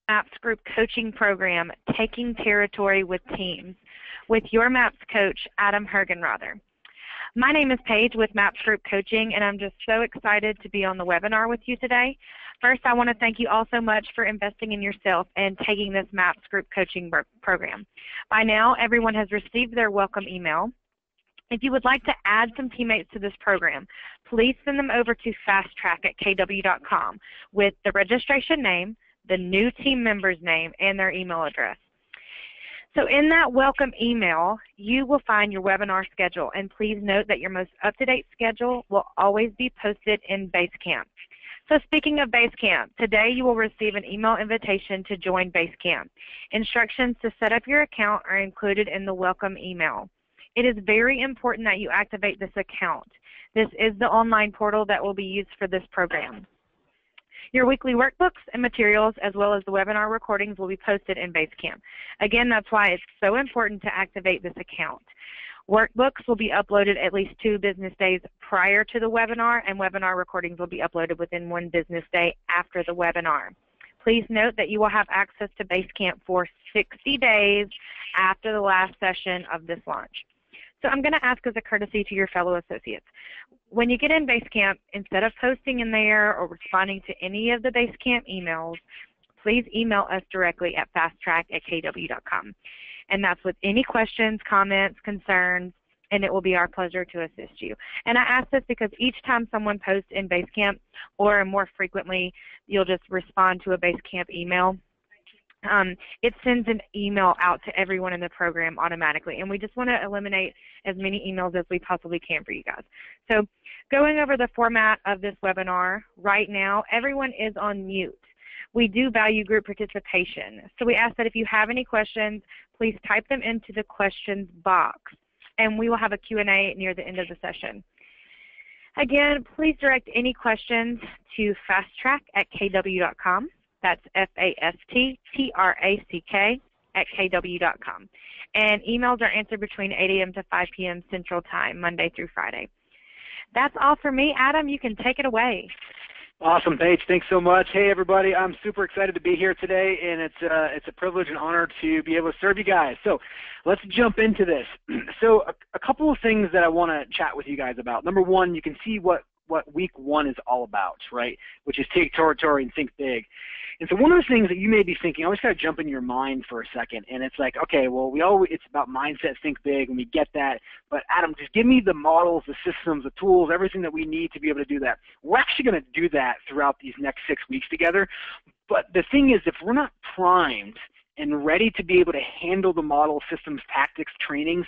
MAPS Group coaching program, Taking Territory with Teams, with your MAPS coach, Adam Hergenrother. My name is Paige with MAPS Group Coaching, and I'm just so excited to be on the webinar with you today. First, I want to thank you all so much for investing in yourself and taking this MAPS Group Coaching program. By now, everyone has received their welcome email. If you would like to add some teammates to this program, please send them over to fasttrack@kw.com with the registration name, the new team member's name, and their email address. So in that welcome email, you will find your webinar schedule, and please note that your most up-to-date schedule will always be posted in Basecamp. So speaking of Basecamp, today you will receive an email invitation to join Basecamp. Instructions to set up your account are included in the welcome email. It is very important that you activate this account. This is the online portal that will be used for this program. Your weekly workbooks and materials, as well as the webinar recordings, will be posted in Basecamp. Again, that's why it's so important to activate this account. Workbooks will be uploaded at least 2 business days prior to the webinar, and webinar recordings will be uploaded within 1 business day after the webinar. Please note that you will have access to Basecamp for 60 days after the last session of this launch. So I'm going to ask as a courtesy to your fellow associates, when you get in Basecamp, instead of posting in there or responding to any of the Basecamp emails, please email us directly at fasttrack@kw.com. And that's with any questions, comments, concerns, and it will be our pleasure to assist you. And I ask this because each time someone posts in Basecamp, or more frequently, you'll just respond to a Basecamp email, it sends an email out to everyone in the program automatically, and we just want to eliminate as many emails as we possibly can for you guys. So going over the format of this webinar, right now everyone is on mute. We do value group participation, so we ask that if you have any questions, please type them into the questions box, and we will have a Q&A near the end of the session. Again, please direct any questions to fasttrack@kw.com. That's fasttrack@kw.com. And emails are answered between 8 a.m. to 5 p.m. Central Time, Monday through Friday. That's all for me. Adam, you can take it away. Awesome, Paige. Thanks so much. Hey, everybody. I'm super excited to be here today, and it's a privilege and honor to be able to serve you guys. So let's jump into this. So a couple of things that I want to chat with you guys about. Number one, you can see what week 1 is all about, right, which is take territory and think big. And so one of the things that you may be thinking, I always got to jump in your mind for a second, and it's like, okay, well, it's about mindset, think big, and we get that, but Adam, just give me the models, the systems, the tools, everything that we need to be able to do that. We're actually going to do that throughout these next 6 weeks together, but the thing is, if we're not primed and ready to be able to handle the model, systems, tactics, trainings,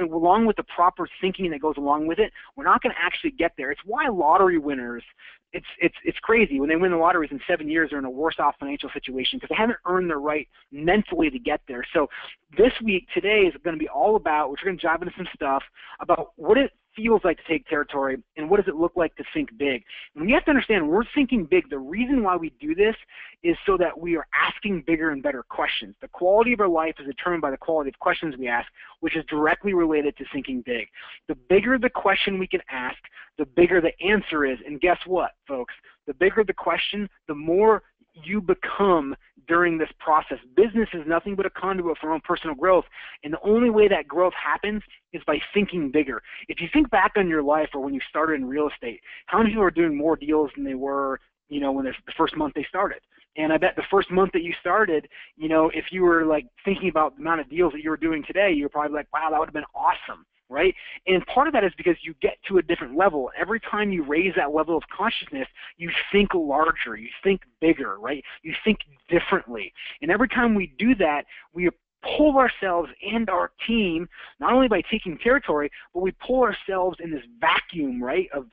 along with the proper thinking that goes along with it, we're not going to actually get there. It's why lottery winners, it's crazy. When they win the lotteries in 7 years, they're in a worse off financial situation because they haven't earned their right mentally to get there. So this week, today, is going to be all about, we're going to dive into some stuff about what it feels like to take territory and what does it look like to think big. And you have to understand, when we're thinking big, the reason why we do this is so that we are asking bigger and better questions. The quality of our life is determined by the quality of questions we ask, which is directly related to thinking big. The bigger the question we can ask, the bigger the answer is. And guess what, folks? The bigger the question, the more you become during this process. Business is nothing but a conduit for our own personal growth, and the only way that growth happens is by thinking bigger. If you think back on your life or when you started in real estate, how many people are doing more deals than they were, when the first month they started? And I bet the first month that you started, if you were like thinking about the amount of deals that you were doing today, you're probably like, wow, that would have been awesome. Right? And part of that is because you get to a different level. Every time you raise that level of consciousness, you think larger, you think bigger, right? You think differently. And every time we do that, we pull ourselves and our team, not only by taking territory, but we pull ourselves in this vacuum, right, of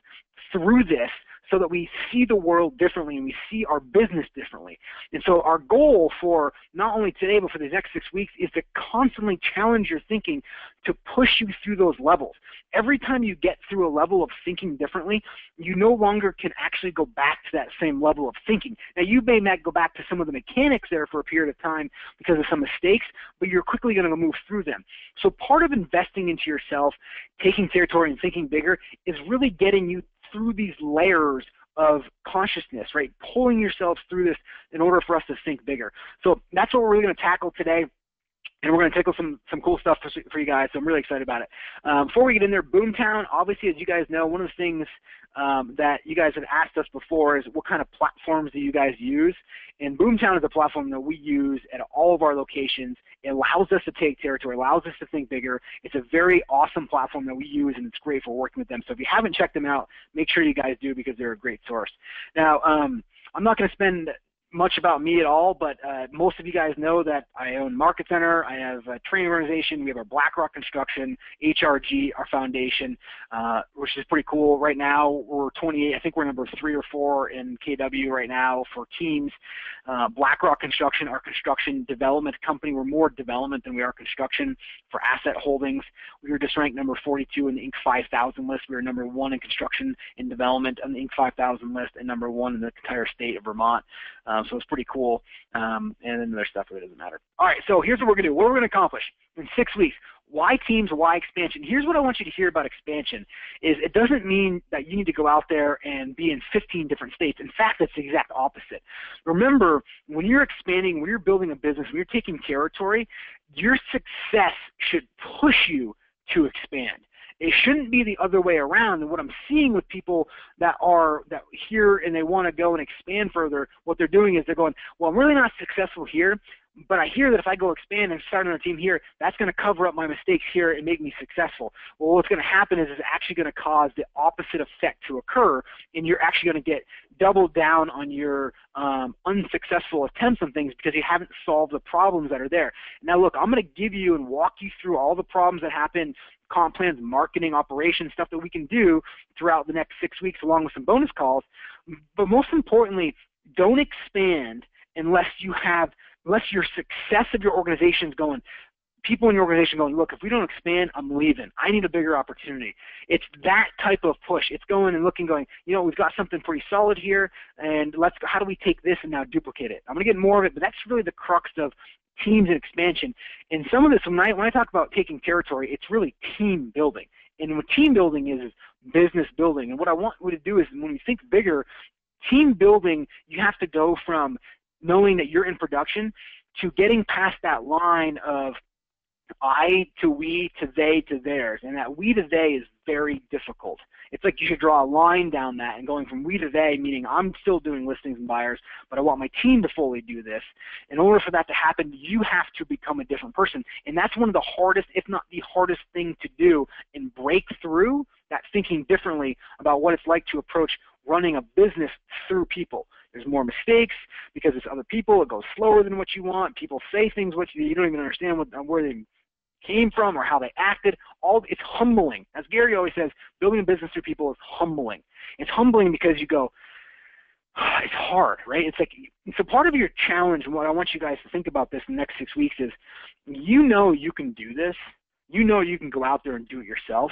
through this, so that we see the world differently and we see our business differently. And so our goal for not only today but for the next 6 weeks is to constantly challenge your thinking to push you through those levels. Every time you get through a level of thinking differently, you no longer can actually go back to that same level of thinking. Now, you may not go back to some of the mechanics there for a period of time because of some mistakes, but you're quickly going to move through them. So part of investing into yourself, taking territory and thinking bigger, is really getting you through these layers of consciousness, right? Pulling yourselves through this in order for us to think bigger. So that's what we're really going to tackle today. And we're going to tackle some cool stuff for you guys, so I'm really excited about it. Before we get in there, Boomtown, obviously, as you guys know, one of the things that you guys have asked us before is what kind of platforms do you guys use? And Boomtown is a platform that we use at all of our locations. It allows us to take territory, allows us to think bigger. It's a very awesome platform that we use, and it's great for working with them. So if you haven't checked them out, make sure you guys do because they're a great source. Now, I'm not going to spend much about me at all, but most of you guys know that I own Market Center. I have a training organization. We have our BlackRock Construction, HRG, our foundation, which is pretty cool. Right now, we're 28. I think we're number 3 or 4 in KW right now for teams. BlackRock Construction, our construction development company. We're more development than we are construction for asset holdings. We were just ranked number 42 in the Inc. 5000 list. We were number 1 in construction and development on the Inc. 5000 list and number 1 in the entire state of Vermont. So it's pretty cool, and then there's stuff that doesn't matter. All right, so here's what we're going to do. What we're going to accomplish in 6 weeks. Why teams? Why expansion? Here's what I want you to hear about expansion is it doesn't mean that you need to go out there and be in 15 different states. In fact, it's the exact opposite. Remember, when you're expanding, when you're building a business, when you're taking territory, your success should push you to expand. It shouldn't be the other way around. And what I'm seeing with people that here and they want to go and expand further, what they're doing is they're going, well, I'm really not successful here, but I hear that if I go expand and start on a team here, that's going to cover up my mistakes here and make me successful. Well, what's going to happen is it's actually going to cause the opposite effect to occur, and you're actually going to get doubled down on your unsuccessful attempts on things because you haven't solved the problems that are there. Now, look, I'm going to give you and walk you through all the problems that happen, comp plans, marketing, operations, stuff that we can do throughout the next 6 weeks along with some bonus calls. But most importantly, don't expand unless your success of your organization is going, people in your organization going, look, if we don't expand, I'm leaving. I need a bigger opportunity. It's that type of push. It's going and looking, going, you know, we've got something pretty solid here, and how do we take this and now duplicate it? I'm going to get more of it, but that's really the crux of teams and expansion. And some of this, when I talk about taking territory, it's really team building. And what team building is business building. And what I want you to do is when you think bigger, team building, you have to go from knowing that you're in production to getting past that line of I to we to they to theirs. And that we to they is very difficult. It's like you should draw a line down that and going from we to they, meaning I'm still doing listings and buyers, but I want my team to fully do this. In order for that to happen, you have to become a different person. And that's one of the hardest, if not the hardest thing to do and break through that thinking differently about what it's like to approach running a business through people. There's more mistakes because it's other people. It goes slower than what you want. People say things you don't even understand where they came from or how they acted. It's humbling. As Gary always says, building a business through people is humbling. It's humbling because you go, it's hard, right? It's like, so part of your challenge, and what I want you guys to think about this in the next 6 weeks is, you know you can do this. You know you can go out there and do it yourself.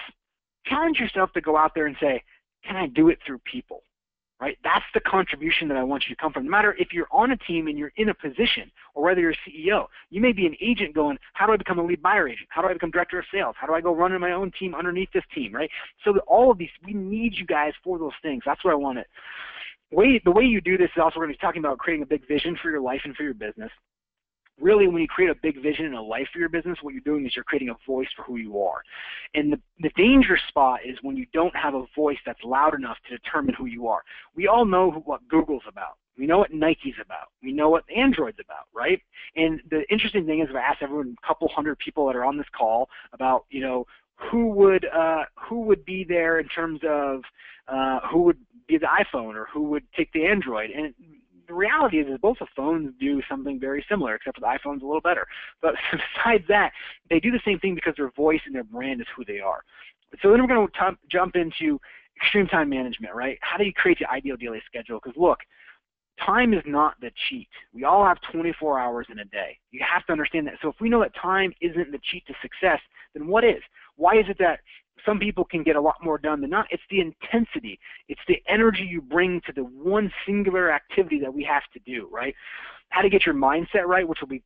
Challenge yourself to go out there and say, can I do it through people? Right? That's the contribution that I want you to come from. No matter if you're on a team and you're in a position, or whether you're a CEO, you may be an agent going, how do I become a lead buyer agent? How do I become director of sales? How do I go run my own team underneath this team, right? So that all of these, we need you guys for those things. That's what I want it. The way you do this is also, we're going to be talking about creating a big vision for your life and for your business. Really, when you create a big vision and a life for your business, what you're doing is you're creating a voice for who you are. And the danger spot is when you don't have a voice that's loud enough to determine who you are. We all know what Google's about. We know what Nike's about. We know what Android's about, right? And the interesting thing is, if I ask everyone, a couple hundred people that are on this call about, you know, who would be there in terms of who would be the iPhone or who would take the Android, and the reality is both the phones do something very similar, except for the iPhone's a little better. But besides that, they do the same thing because their voice and their brand is who they are. So then we're going to jump into extreme time management, right? How do you create the ideal daily schedule? Because look, time is not the cheat. We all have 24 hours in a day. You have to understand that. So if we know that time isn't the cheat to success, then what is? Why is it that some people can get a lot more done than not? It's the intensity. It's the energy you bring to the one singular activity that we have to do, right? How to get your mindset right, which will be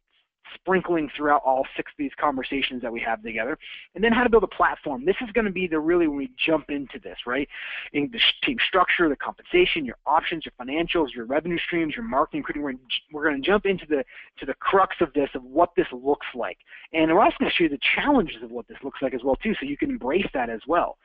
sprinkling throughout all 6 of these conversations that we have together. And then how to build a platform. This is going to be really when we jump into this, right? In the team structure, the compensation, your options, your financials, your revenue streams, your marketing. We're going to jump into the crux of this, of what this looks like. And we're also going to show you the challenges of what this looks like as well too, so you can embrace that as well.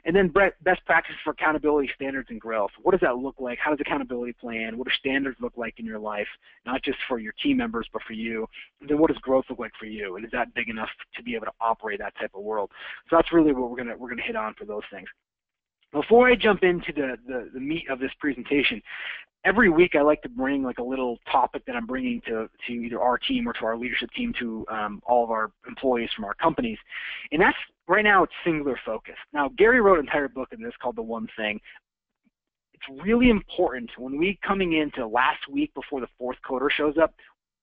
And then best practices for accountability, standards, and growth. What does that look like? How does accountability plan? What do standards look like in your life, not just for your team members, but for you? And then what does growth look like for you? And is that big enough to be able to operate that type of world? So that's really what we're gonna hit on for those things. Before I jump into the meat of this presentation, every week I like to bring like a little topic that I'm bringing to either our team or to our leadership team, to all of our employees from our companies. And that's, right now, it's singular focus. Now, Gary wrote an entire book in this called The One Thing. It's really important when we coming into last week before the fourth quarter shows up,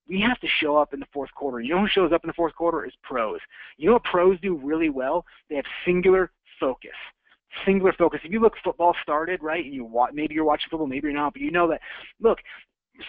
we have to show up in the fourth quarter. You know who shows up in the fourth quarter? Is pros. You know what pros do really well? They have singular focus. Singular focus. If you look, football started, right? And maybe you're watching football, maybe you're not, but you know that. Look,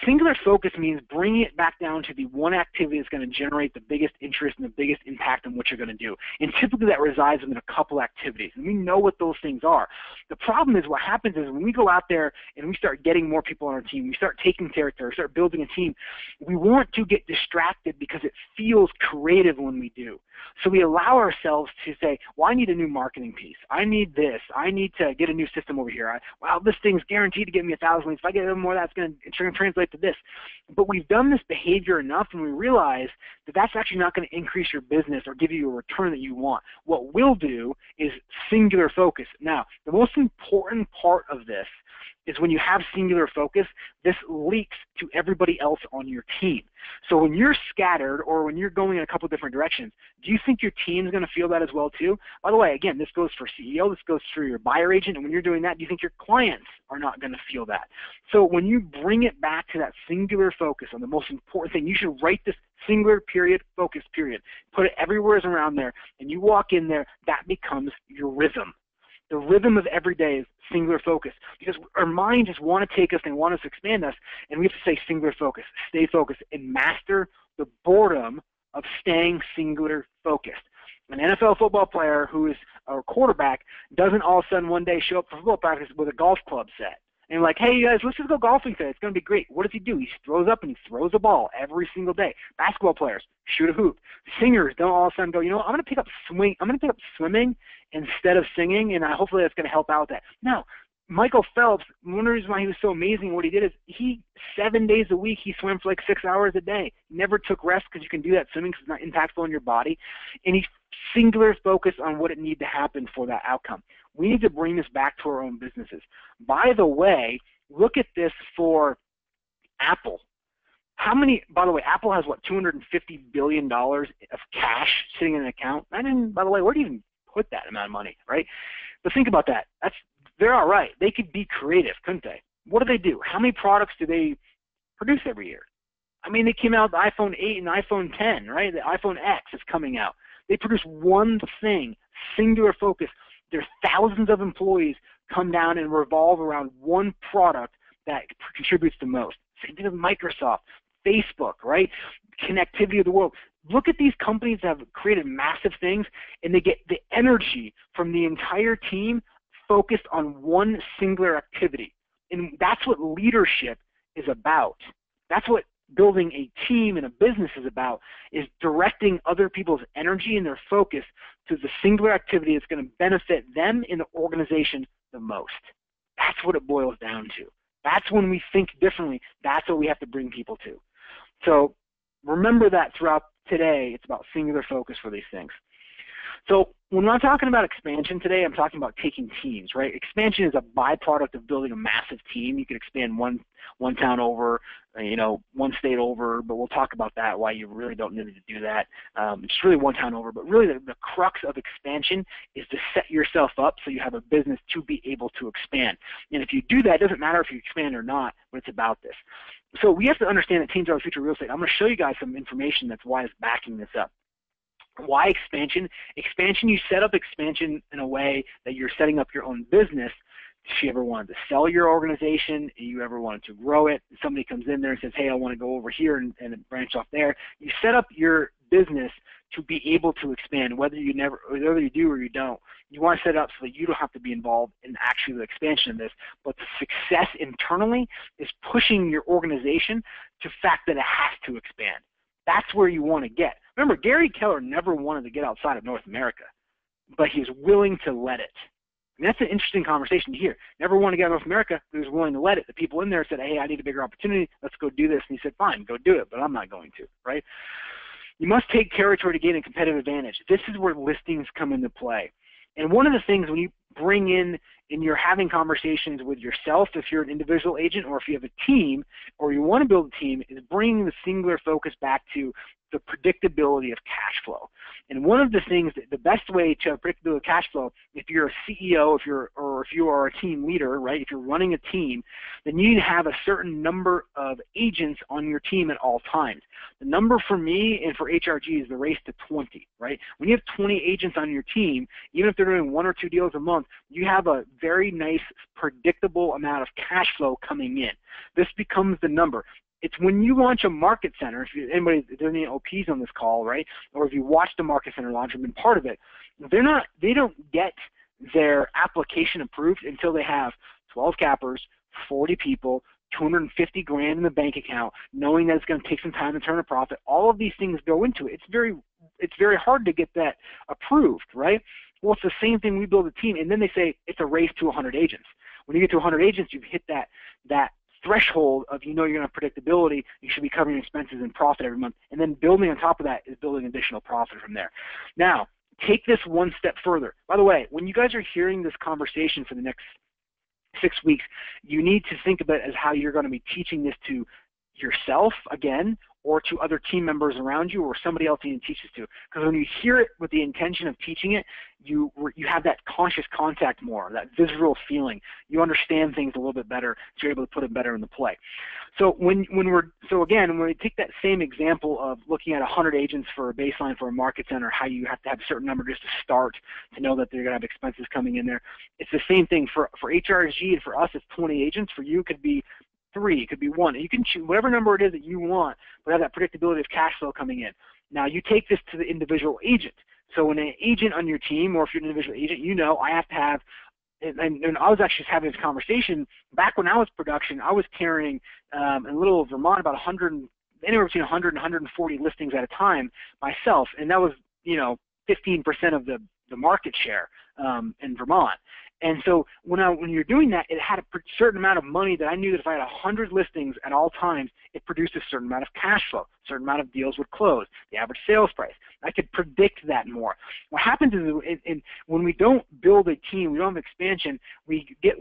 singular focus means bringing it back down to the one activity that's going to generate the biggest interest and the biggest impact on what you're going to do. And typically that resides in a couple activities, and we know what those things are. The problem is, what happens is when we go out there and we start getting more people on our team, we start taking territory, start building a team, we want to get distracted because it feels creative when we do. So we allow ourselves to say, well, I need a new marketing piece. I need this. I need to get a new system over here. Wow, this thing's guaranteed to get me 1,000 leads. If I get more, that's going to translate to this. But we've done this behavior enough, and we realize that that's actually not going to increase your business or give you a return that you want. What we'll do is singular focus. Now, the most important part of this is when you have singular focus, this leaks to everybody else on your team. So when you're scattered or when you're going in a couple different directions, do you think your team's going to feel that as well too? By the way, again, this goes for CEO, this goes through your buyer agent, and when you're doing that, do you think your clients are not going to feel that? So when you bring it back to that singular focus on the most important thing, you should write this singular period, focus period. Put it everywhere around there, and you walk in there, that becomes your rhythm. The rhythm of every day is singular focus, because our mind just want to take us and want us to expand us, and we have to say singular focus, stay focused, and master the boredom of staying singular focused. An NFL football player who is a quarterback doesn't all of a sudden one day show up for football practice with a golf club set. And like, hey, you guys, let's just go golfing today. It's going to be great. What does he do? He throws up and he throws a ball every single day. Basketball players shoot a hoop. Singers don't all of a sudden go, you know what, I'm going to pick up swimming instead of singing, and hopefully that's going to help out with that. Now, Michael Phelps, one of the reasons why he was so amazing, what he did is 7 days a week, he swam for like 6 hours a day. Never took rest, because you can do that swimming because it's not impactful on your body. And he singular focus on what it needed to happen for that outcome. We need to bring this back to our own businesses. By the way, look at this for Apple. By the way, Apple has what, $250 billion of cash sitting in an account? By the way, where do you even put that amount of money, right? But think about that. They're all right. They could be creative, couldn't they? What do? How many products do they produce every year? I mean, they came out with the iPhone 8 and the iPhone 10, right? The iPhone X is coming out. They produce one thing, singular focus. There's thousands of employees come down and revolve around one product that contributes the most. Same thing with Microsoft, Facebook, right? Connectivity of the world. Look at these companies that have created massive things, and they get the energy from the entire team focused on one singular activity. And that's what leadership is about. That's what building a team and a business is about, is directing other people's energy and their focus to the singular activity that's going to benefit them in the organization the most. That's what it boils down to. That's when we think differently. That's what we have to bring people to. So remember that throughout today, it's about singular focus for these things. So when I'm talking about expansion today, I'm talking about taking teams, right? Expansion is a byproduct of building a massive team. You could expand one town over, one state over, but we'll talk about that, why you really don't need to do that. It's really one town over, but really the crux of expansion is to set yourself up so you have a business to be able to expand. And if you do that, it doesn't matter if you expand or not, but it's about this. So we have to understand that teams are the future of real estate. I'm going to show you guys some information that's why it's backing this up. Why expansion? Expansion, you set up expansion in a way that you're setting up your own business If she ever wanted to sell your organization, you ever wanted to grow it, somebody comes in there and says, hey, I want to go over here and branch off there, you set up your business to be able to expand, whether you do or you don't. You want to set it up so that you don't have to be involved in actually the expansion of this, but the success internally is pushing your organization to the fact that it has to expand. That's where you want to get. Remember, Gary Keller never wanted to get outside of North America, but he was willing to let it. I mean, that's an interesting conversation to hear. Never wanted to get out of North America, but he was willing to let it. The people in there said, hey, I need a bigger opportunity. Let's go do this. And he said, fine, go do it, but I'm not going to, right? You must take territory to gain a competitive advantage. This is where listings come into play. And one of the things when you bring in and you're having conversations with yourself, if you're an individual agent or if you have a team or you want to build a team, is bringing the singular focus back to the predictability of cash flow. And one of the things, the best way to have predictability of cash flow, if you're a CEO, if you are a team leader, right, if you're running a team, then you need to have a certain number of agents on your team at all times. The number for me and for HRG is the race to 20, right? When you have 20 agents on your team, even if they're doing 1 or 2 deals a month, you have a very nice, predictable amount of cash flow coming in. This becomes the number. It's when you launch a market center, if anybody, there's any OPs on this call, right, or if you watched a market center launch and been part of it, they don't get their application approved until they have 12 cappers, 40 people, 250 grand in the bank account, knowing that it's going to take some time to turn a profit. All of these things go into it. It's very hard to get that approved, right? Well, it's the same thing. We build a team, and then they say it's a race to 100 agents. When you get to 100 agents, you've hit that threshold of you're going to have predictability. You should be covering expenses and profit every month, and then building on top of that is building additional profit from there. Now, take this one step further. By the way, when you guys are hearing this conversation for the next 6 weeks, you need to think about it as how you're going to be teaching this to yourself again, or to other team members around you, or somebody else you need to teach this to. Because when you hear it with the intention of teaching it, you have that conscious contact more, that visceral feeling. You understand things a little bit better, so you're able to put it better into play. So when we take that same example of looking at 100 agents for a baseline for a market center, how you have to have a certain number just to start to know that they're going to have expenses coming in there. It's the same thing for HRG, and for us it's 20 agents. For you it could be 3, it could be 1. You can choose whatever number it is that you want, but have that predictability of cash flow coming in. Now you take this to the individual agent. So when an agent on your team, or if you're an individual agent, I have to have, and I was actually having this conversation back when I was production. I was carrying in Little Vermont about anywhere between 100 and 140 listings at a time myself, and that was 15% of the market share in Vermont. And so when you're doing that, it had a certain amount of money that I knew that if I had 100 listings at all times, it produced a certain amount of cash flow, a certain amount of deals would close, the average sales price. I could predict that more. What happens is when we don't build a team, we don't have expansion, we get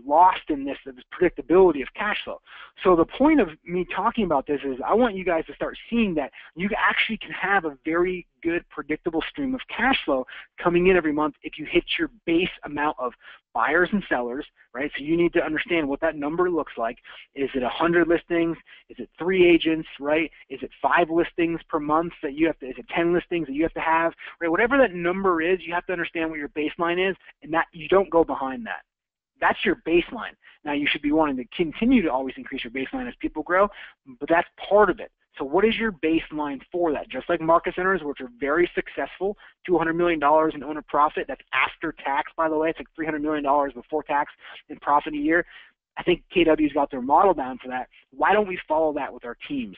lost in this predictability of cash flow. So the point of me talking about this is I want you guys to start seeing that you actually can have a very good predictable stream of cash flow coming in every month if you hit your base amount of buyers and sellers, right? So you need to understand what that number looks like. Is it 100 listings? Is it 3 agents, right? Is it 5 listings per month that you have to, is it 10 listings that you have to have, right? Whatever that number is, you have to understand what your baseline is, and that you don't go behind that. That's your baseline. Now you should be wanting to continue to always increase your baseline as people grow, but that's part of it. So what is your baseline for that? Just like market centers, which are very successful, $200 million in owner profit, that's after tax, by the way. It's like $300 million before tax in profit a year. I think KW's got their model down for that. Why don't we follow that with our teams,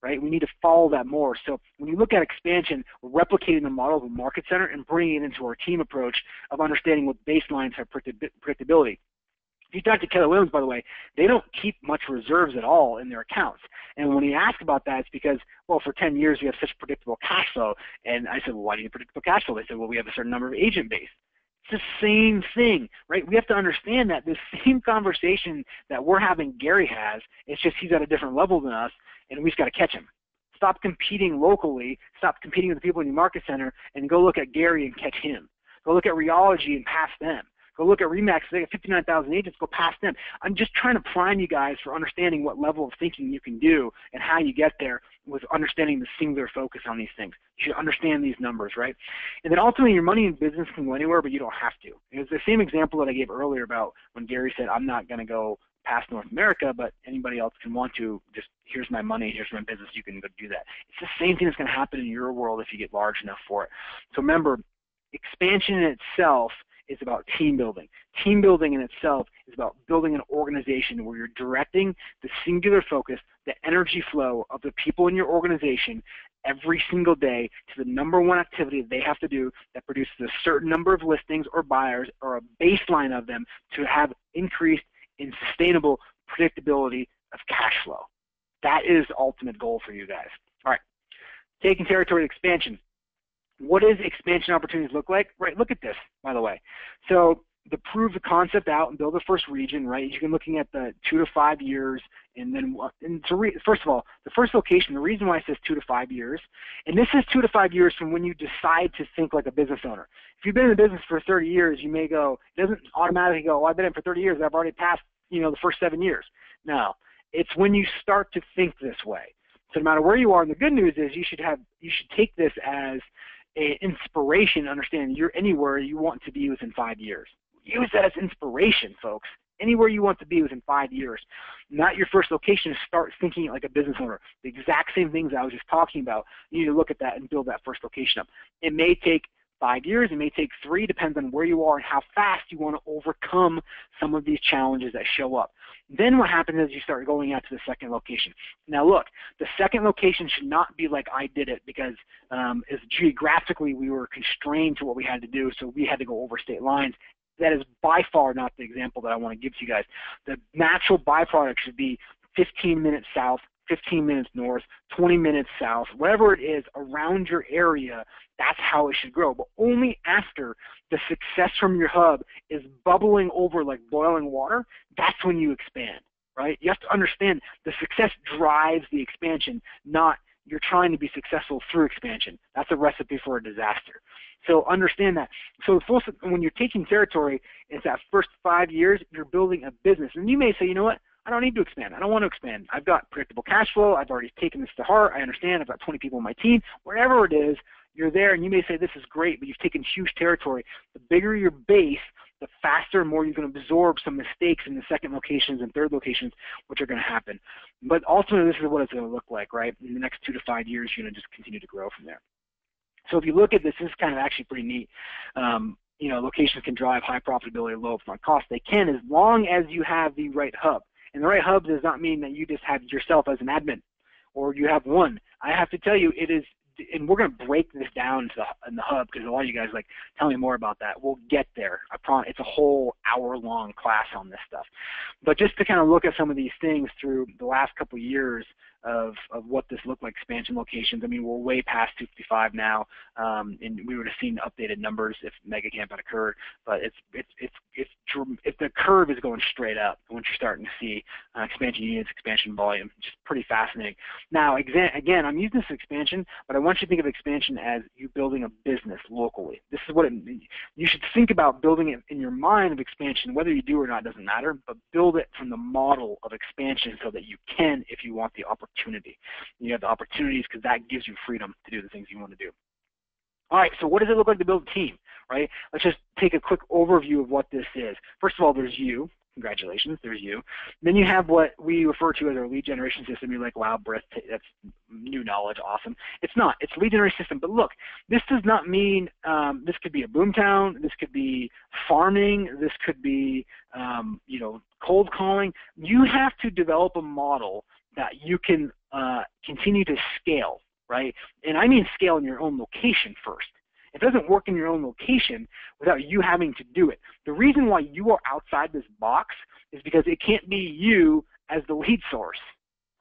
right? We need to follow that more. So when you look at expansion, we're replicating the model of a market center and bringing it into our team approach of understanding what baselines have predictability. If you talk to Keller Williams, by the way, they don't keep much reserves at all in their accounts. And when you ask about that, it's because, well, for 10 years we have such predictable cash flow. And I said, well, why do you have predictable cash flow? They said, well, we have a certain number of agent base. It's the same thing, right? We have to understand that this same conversation that we're having, Gary has, it's just he's at a different level than us, and we just got to catch him. Stop competing locally, stop competing with the people in your market center, and go look at Gary and catch him. Go look at Reology and pass them. Go look at RE/MAX. They got 59,000 agents. Go past them. I'm just trying to prime you guys for understanding what level of thinking you can do and how you get there with understanding the singular focus on these things. You should understand these numbers, right? And then ultimately, your money in business can go anywhere, but you don't have to. It's the same example that I gave earlier about when Gary said, I'm not going to go past North America, but anybody else can want to. Just here's my money, here's my business, you can go do that. It's the same thing that's going to happen in your world if you get large enough for it. So remember, expansion in itself is about team building. Team building in itself is about building an organization where you're directing the singular focus, the energy flow of the people in your organization every single day to the number one activity that they have to do that produces a certain number of listings or buyers or a baseline of them to have increased in sustainable predictability of cash flow. That is the ultimate goal for you guys. All right, taking territory expansion. What does expansion opportunities look like? Right, look at this, by the way. So to prove the concept out and build the first region, right, you can looking at the 2 to 5 years, and then first of all, the first location, the reason why it says 2 to 5 years, and this is 2 to 5 years from when you decide to think like a business owner. If you've been in the business for 30 years, you may go, it doesn't automatically go, I've been in for 30 years, I've already passed, the first 7 years. No, it's when you start to think this way. So no matter where you are, and the good news is you should take this as an inspiration, understanding you're anywhere you want to be within 5 years. Use that as inspiration, folks. Anywhere you want to be within 5 years. Not your first location. Start thinking like a business owner. The exact same things I was just talking about. You need to look at that and build that first location up. It may take 5 years. It may take 3. Depends on where you are and how fast you want to overcome some of these challenges that show up. Then what happens is you start going out to the second location. Now look, the second location should not be like I did it because as geographically we were constrained to what we had to do, so we had to go over state lines. That is by far not the example that I want to give to you guys. The natural byproduct should be 15 minutes south, 15 minutes north, 20 minutes south, whatever it is around your area. That's how it should grow. But only after the success from your hub is bubbling over like boiling water, that's when you expand, right? You have to understand the success drives the expansion, not you're trying to be successful through expansion. That's a recipe for a disaster. So understand that. So when you're taking territory, it's that first 5 years, you're building a business. And you may say, you know what? I don't need to expand. I don't want to expand. I've got predictable cash flow. I've already taken this to heart. I understand. I've got 20 people on my team. Wherever it is, you're there, and you may say this is great, but you've taken huge territory. The bigger your base, the faster and more you're going to absorb some mistakes in the second locations and third locations, which are going to happen. But ultimately, this is what it's going to look like, right? In the next 2 to 5 years, you're going to just continue to grow from there. So if you look at this, this is kind of actually pretty neat. Locations can drive high profitability, low upfront costs. They can as long as you have the right hub. And the right hub does not mean that you just have yourself as an admin or you have one. I have to tell you, it is, and we're going to break this down in the hub because a lot of you guys like, tell me more about that. We'll get there. I promise. It's a whole hour-long class on this stuff. But just to kind of look at some of these things through the last couple of years of what this looked like, expansion locations. I mean, we're way past 255 now, and we would have seen updated numbers if mega camp had occurred. But if the curve is going straight up once you're starting to see expansion units, expansion volume, just pretty fascinating. Now, again, I'm using this expansion, but I want you to think of expansion as you building a business locally. This is what it means. You should think about building it in your mind of expansion. Whether you do or not doesn't matter, but build it from the model of expansion so that you can, if you want the opportunity. You have the opportunities because that gives you freedom to do the things you want to do. All right, so what does it look like to build a team, right? Let's just take a quick overview of what this is. First of all, there's you. Congratulations, there's you. Then you have what we refer to as our lead generation system. You're like, wow, Brett, that's new knowledge, awesome. It's not. It's a lead generation system. But look, this does not mean this could be a boomtown. This could be farming. This could be, cold calling. You have to develop a model that you can continue to scale, right? And I mean scale in your own location first. It doesn't work in your own location without you having to do it. The reason why you are outside this box is because it can't be you as the lead source,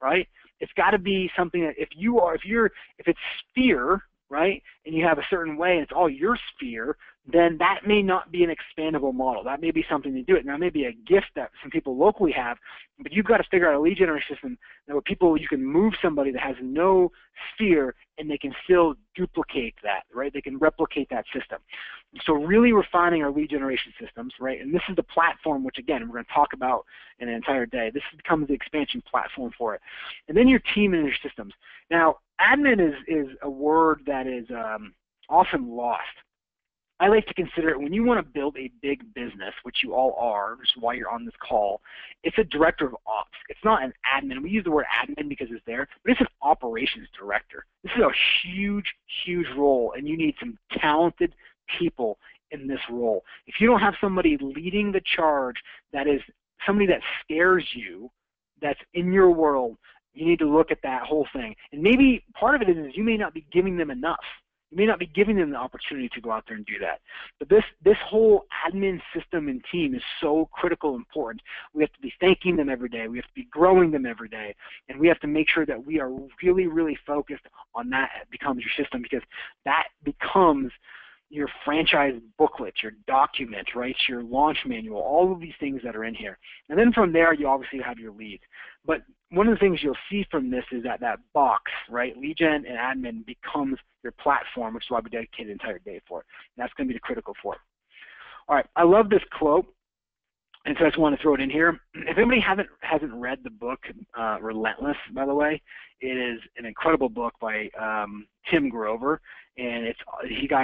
right? It's got to be something that if it's sphere, right, and you have a certain way and it's all your sphere, then that may not be an expandable model. That may be something to do it. Now, it may be a gift that some people locally have, but you've got to figure out a lead generation system that where people, you can move somebody that has no sphere and they can still duplicate that, right? They can replicate that system. So really refining our lead generation systems, right? And this is the platform, which again, we're going to talk about in an entire day. This becomes the expansion platform for it. And then your team and your systems. Now, admin is a word that is often lost. I like to consider it when you want to build a big business, which you all are, which is why you're on this call, it's a director of ops. It's not an admin. We use the word admin because it's there, but it's an operations director. This is a huge, huge role, and you need some talented people in this role. If you don't have somebody leading the charge that is somebody that scares you, that's in your world, you need to look at that whole thing. And maybe part of it is you may not be giving them enough. You may not be giving them the opportunity to go out there and do that. But this whole admin system and team is so critical and important. We have to be thanking them every day. We have to be growing them every day. And we have to make sure that we are really, really focused on that becomes your system, because that becomes your franchise booklet, your document, right, your launch manual, all of these things that are in here. And then from there, you obviously have your leads. But one of the things you'll see from this is that that box, right, lead gen and admin becomes your platform, which is why we dedicated an entire day for it. And that's going to be the critical for it. All right, I love this quote, and so I just want to throw it in here. If anybody hasn't read the book Relentless, by the way, it is an incredible book by Tim Grover, and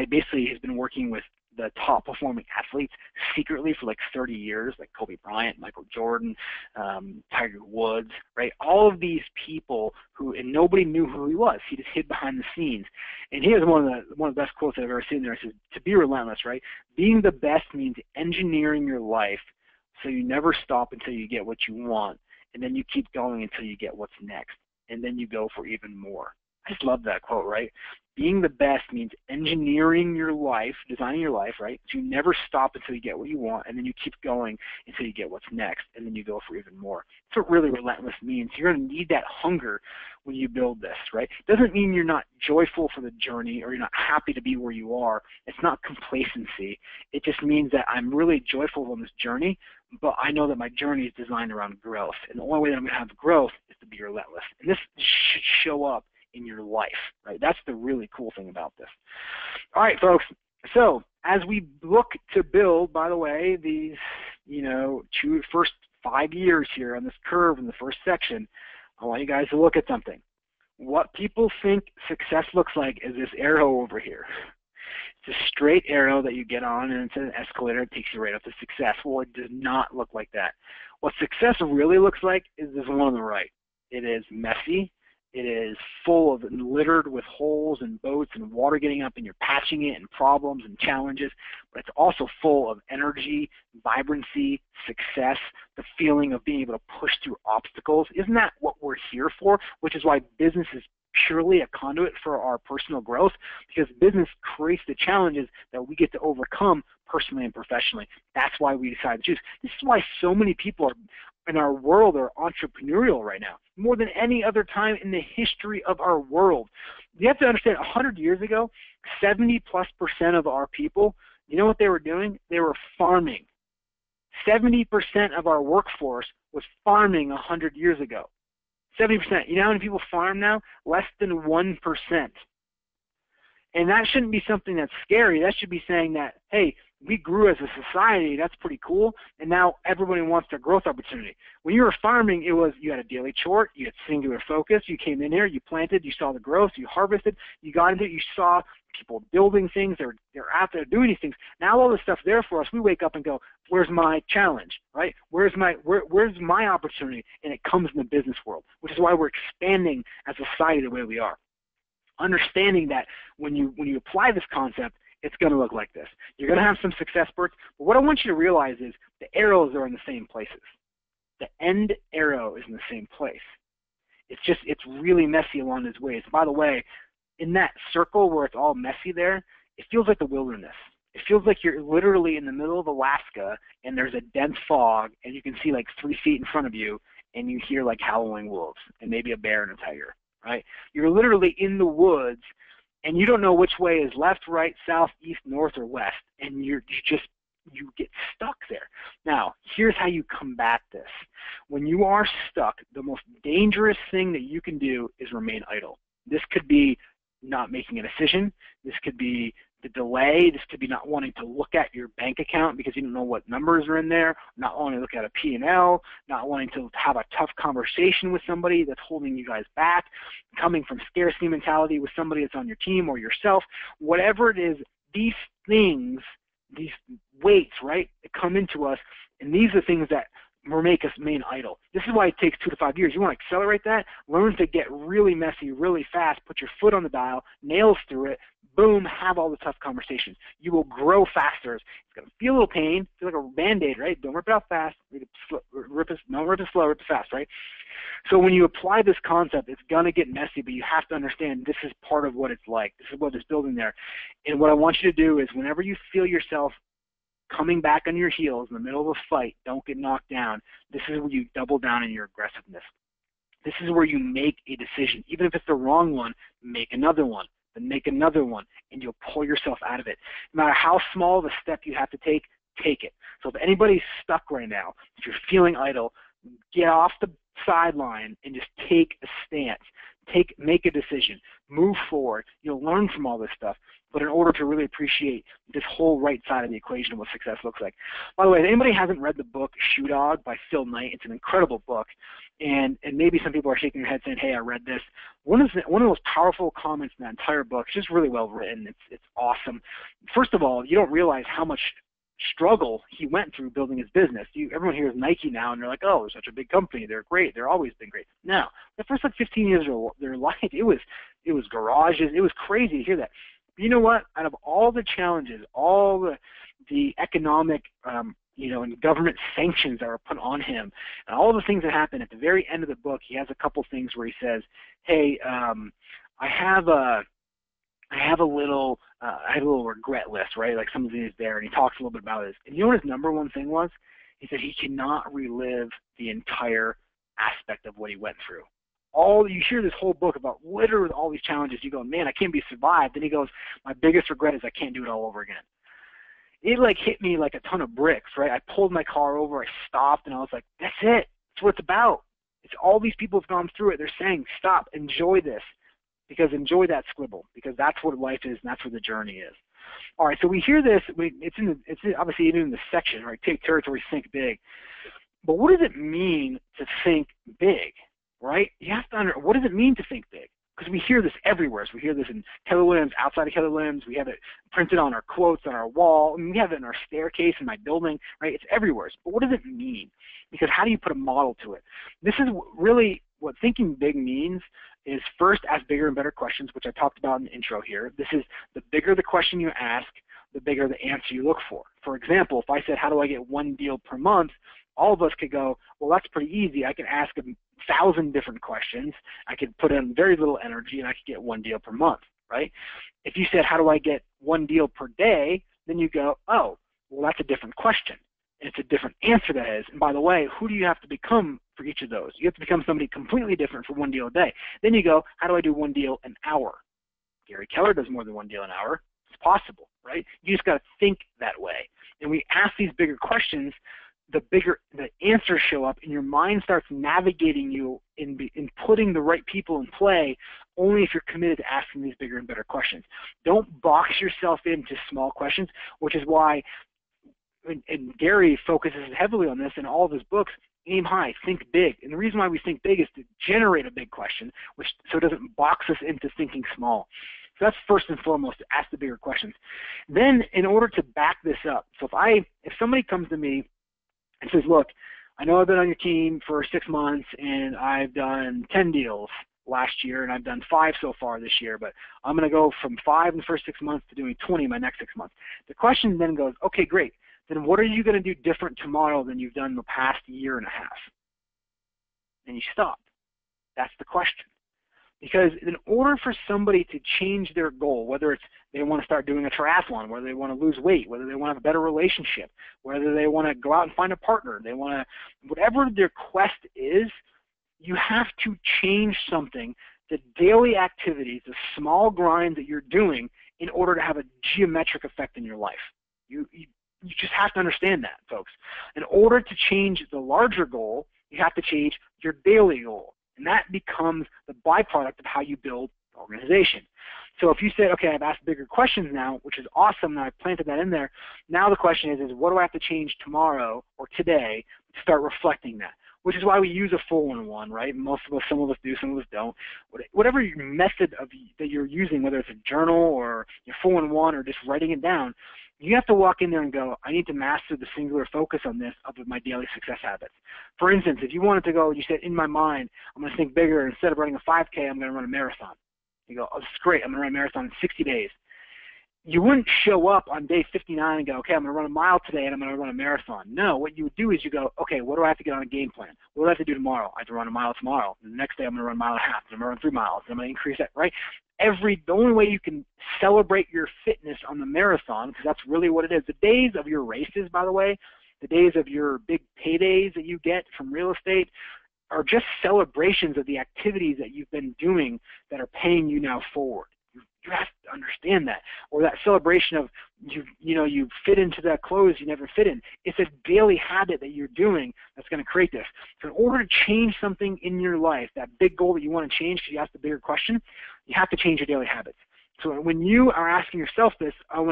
basically has been working with the top performing athletes secretly for like 30 years, like Kobe Bryant, Michael Jordan, Tiger Woods, right? All of these people and nobody knew who he was. He just hid behind the scenes. And he has one of the best quotes I've ever seen there. It says, to be relentless, right? Being the best means engineering your life so you never stop until you get what you want, and then you keep going until you get what's next, and then you go for even more. I just love that quote, right? Being the best means engineering your life, designing your life, right? So you never stop until you get what you want, and then you keep going until you get what's next, and then you go for even more. That's what really relentless means. You're going to need that hunger when you build this, right? It doesn't mean you're not joyful for the journey or you're not happy to be where you are. It's not complacency. It just means that I'm really joyful on this journey, but I know that my journey is designed around growth, and the only way that I'm going to have growth is to be relentless. And this should show up in your life, right? That's the really cool thing about this. All right, folks. So as we look to build, by the way, these, first 5 years here on this curve in the first section, I want you guys to look at something. What people think success looks like is this arrow over here. It's a straight arrow that you get on, and it's an escalator. It takes you right up to success. Well, it does not look like that. What success really looks like is this one on the right. It is messy. It is full of and littered with holes and boats and water getting up, and you're patching it, and problems and challenges. But it's also full of energy, vibrancy, success, the feeling of being able to push through obstacles. Isn't that what we're here for? Which is why business is purely a conduit for our personal growth, because business creates the challenges that we get to overcome personally and professionally. That's why we decided to choose. This is why so many people in our world are entrepreneurial right now, more than any other time in the history of our world. You have to understand, 100 years ago, 70+% of our people, you know what they were doing? They were farming. 70% of our workforce was farming 100 years ago. 70%. You know how many people farm now? Less than 1%. And that shouldn't be something that's scary. That should be saying that, hey, we grew as a society, that's pretty cool, and now everybody wants their growth opportunity. When you were farming, it was you had a daily chore, you had singular focus, you came in here, you planted, you saw the growth, you harvested, you got into it, you saw people building things, they're out there doing these things. Now all this stuff's there for us. We wake up and go, where's my challenge, right? Where's my opportunity? And it comes in the business world, which is why we're expanding as a society the way we are. Understanding that when you apply this concept, it's going to look like this. You're going to have some success spurts, but what I want you to realize is the arrows are in the same places. The end arrow is in the same place. It's really messy along these ways. By the way, in that circle where it's all messy there, it feels like the wilderness. It feels like you're literally in the middle of Alaska and there's a dense fog and you can see like 3 feet in front of you and you hear like howling wolves and maybe a bear and a tiger, right? You're literally in the woods and you don't know which way is left, right, south, east, north, or west, and you get stuck there. Now, here's how you combat this. When you are stuck, the most dangerous thing that you can do is remain idle. This could be not making a decision. This could be the delay. This could be not wanting to look at your bank account because you don't know what numbers are in there, not wanting to look at a P&L, not wanting to have a tough conversation with somebody that's holding you guys back, coming from scarcity mentality with somebody that's on your team or yourself. Whatever it is, these things, these weights, right, that come into us, and these are the things that make us remain idle. This is why it takes 2 to 5 years. You want to accelerate that? Learn to get really messy, really fast, put your foot on the dial, nails through it, boom, have all the tough conversations. You will grow faster. It's going to feel a little pain, feel like a Band-Aid, right? Don't rip it out fast. Don't rip it slow, rip it fast, right? So when you apply this concept, it's going to get messy, but you have to understand this is part of what it's like. This is what is building there. And what I want you to do is whenever you feel yourself coming back on your heels in the middle of a fight, don't get knocked down. This is where you double down in your aggressiveness. This is where you make a decision. Even if it's the wrong one, make another one, then make another one, and you'll pull yourself out of it. No matter how small the step you have to take it. So if anybody's stuck right now, if you're feeling idle, get off the sideline and just take a stance. Make a decision. Move forward. You'll learn from all this stuff. But in order to really appreciate this whole right side of the equation of what success looks like. By the way, if anybody hasn't read the book Shoe Dog by Phil Knight, it's an incredible book. And maybe some people are shaking their head saying, hey, I read this. One of the most powerful comments in that entire book, it's just really well written. It's awesome. First of all, you don't realize how much struggle he went through building his business. Everyone hears Nike now, and they're like, oh, they're such a big company. They're great. They're always been great. No, the first 15 years of their life, it was garages. It was crazy to hear that. But you know what? Out of all the challenges, all the economic, and government sanctions that are put on him, and all the things that happen at the very end of the book, he has a couple things where he says, hey, I have a little regret list, right? Like some of these there, and he talks a little bit about this. And you know what his number one thing was? He said he cannot relive the entire aspect of what he went through. You hear this whole book about literally all these challenges. You go, man, I can't be survived. Then he goes, my biggest regret is I can't do it all over again. It like hit me like a ton of bricks, right? I pulled my car over, I stopped, and I was like, that's it. That's what it's about. It's all these people have gone through it. They're saying, stop, enjoy this. Because enjoy that squibble, because that's what life is, and that's where the journey is. All right, so we hear this. It's obviously in the section, right? Take territory, think big. But what does it mean to think big, right? You have to what does it mean to think big? Because we hear this everywhere. So we hear this in Keller Williams, outside of Keller Williams. We have it printed on our quotes on our wall. And we have it in our staircase in my building, right? It's everywhere. But what does it mean? Because how do you put a model to it? This is really what thinking big means. Is first ask bigger and better questions, which I talked about in the intro here. This is the bigger the question you ask, the bigger the answer you look for. For example, if I said, how do I get one deal per month? All of us could go, well, that's pretty easy. I can ask 1,000 different questions. I could put in very little energy, and I could get one deal per month, right? If you said, how do I get one deal per day? Then you go, oh, well, that's a different question. And it's a different answer that is. And by the way, who do you have to become for each of those? You have to become somebody completely different for one deal a day. Then you go, how do I do one deal an hour? Gary Keller does more than one deal an hour. It's possible, right? You just got to think that way. And we ask these bigger questions, the answers show up, and your mind starts navigating you in putting the right people in play only if you're committed to asking these bigger and better questions. Don't box yourself into small questions, which is why and Gary focuses heavily on this in all of his books. Aim high, think big. And the reason why we think big is to generate a big question, so it doesn't box us into thinking small. So that's first and foremost, to ask the bigger questions. Then in order to back this up, so if somebody comes to me and says, look, I know I've been on your team for 6 months and I've done 10 deals last year and I've done 5 so far this year, but I'm going to go from 5 in the first 6 months to doing 20 in my next 6 months. The question then goes, okay, great. Then what are you going to do different tomorrow than you've done the past year and a half? And you stop. That's the question. Because in order for somebody to change their goal, whether it's they want to start doing a triathlon, whether they want to lose weight, whether they want to have a better relationship, whether they want to go out and find a partner, whatever their quest is, you have to change something the daily activities, the small grinds that you're doing in order to have a geometric effect in your life. You just have to understand that, folks. In order to change the larger goal, you have to change your daily goal. And that becomes the byproduct of how you build the organization. So if you said, okay, I've asked bigger questions now, which is awesome, and I've planted that in there, now the question is what do I have to change tomorrow or today to start reflecting that? Which is why we use a 4-1-1, right? Most of us, some of us do, some of us don't. Whatever your method that you're using, whether it's a journal or your 4-1-1 or just writing it down, you have to walk in there and go, I need to master the singular focus on this of my daily success habits. For instance, if you wanted to go, you said, in my mind, I'm going to think bigger. Instead of running a 5K, I'm going to run a marathon. You go, oh, this is great. I'm going to run a marathon in 60 days. You wouldn't show up on day 59 and go, okay, I'm going to run a mile today and I'm going to run a marathon. No, what you would do is you go, okay, what do I have to get on a game plan? What do I have to do tomorrow? I have to run a mile tomorrow. And the next day I'm going to run a mile and a half. I'm going to run 3 miles. I'm going to increase that, right? The only way you can celebrate your fitness on the marathon, because that's really what it is. The days of your races, by the way, the days of your big paydays that you get from real estate are just celebrations of the activities that you've been doing that are paying you now forward. You have to understand that. Or that celebration of you fit into that clothes you never fit in. It's a daily habit that you're doing that's going to create this. So in order to change something in your life, that big goal that you want to change because you asked the bigger question, you have to change your daily habits. So when you are asking yourself this, I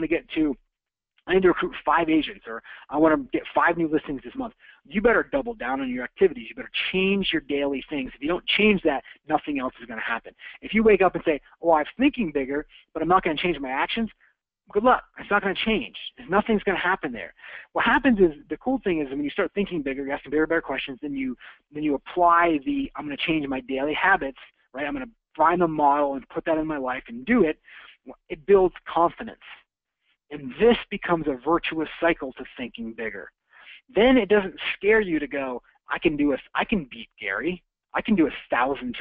need to recruit 5 agents, or I want to get 5 new listings this month. You better double down on your activities. You better change your daily things. If you don't change that, nothing else is going to happen. If you wake up and say, oh, I'm thinking bigger, but I'm not going to change my actions, good luck. It's not going to change. Nothing's going to happen there. What happens is, the cool thing is when you start thinking bigger, you're asking better questions, then you apply I'm going to change my daily habits, right? I'm going to find the model and put that in my life and do it. It builds confidence. And this becomes a virtuous cycle to thinking bigger. Then it doesn't scare you to go, I can beat Gary. I can do 1,000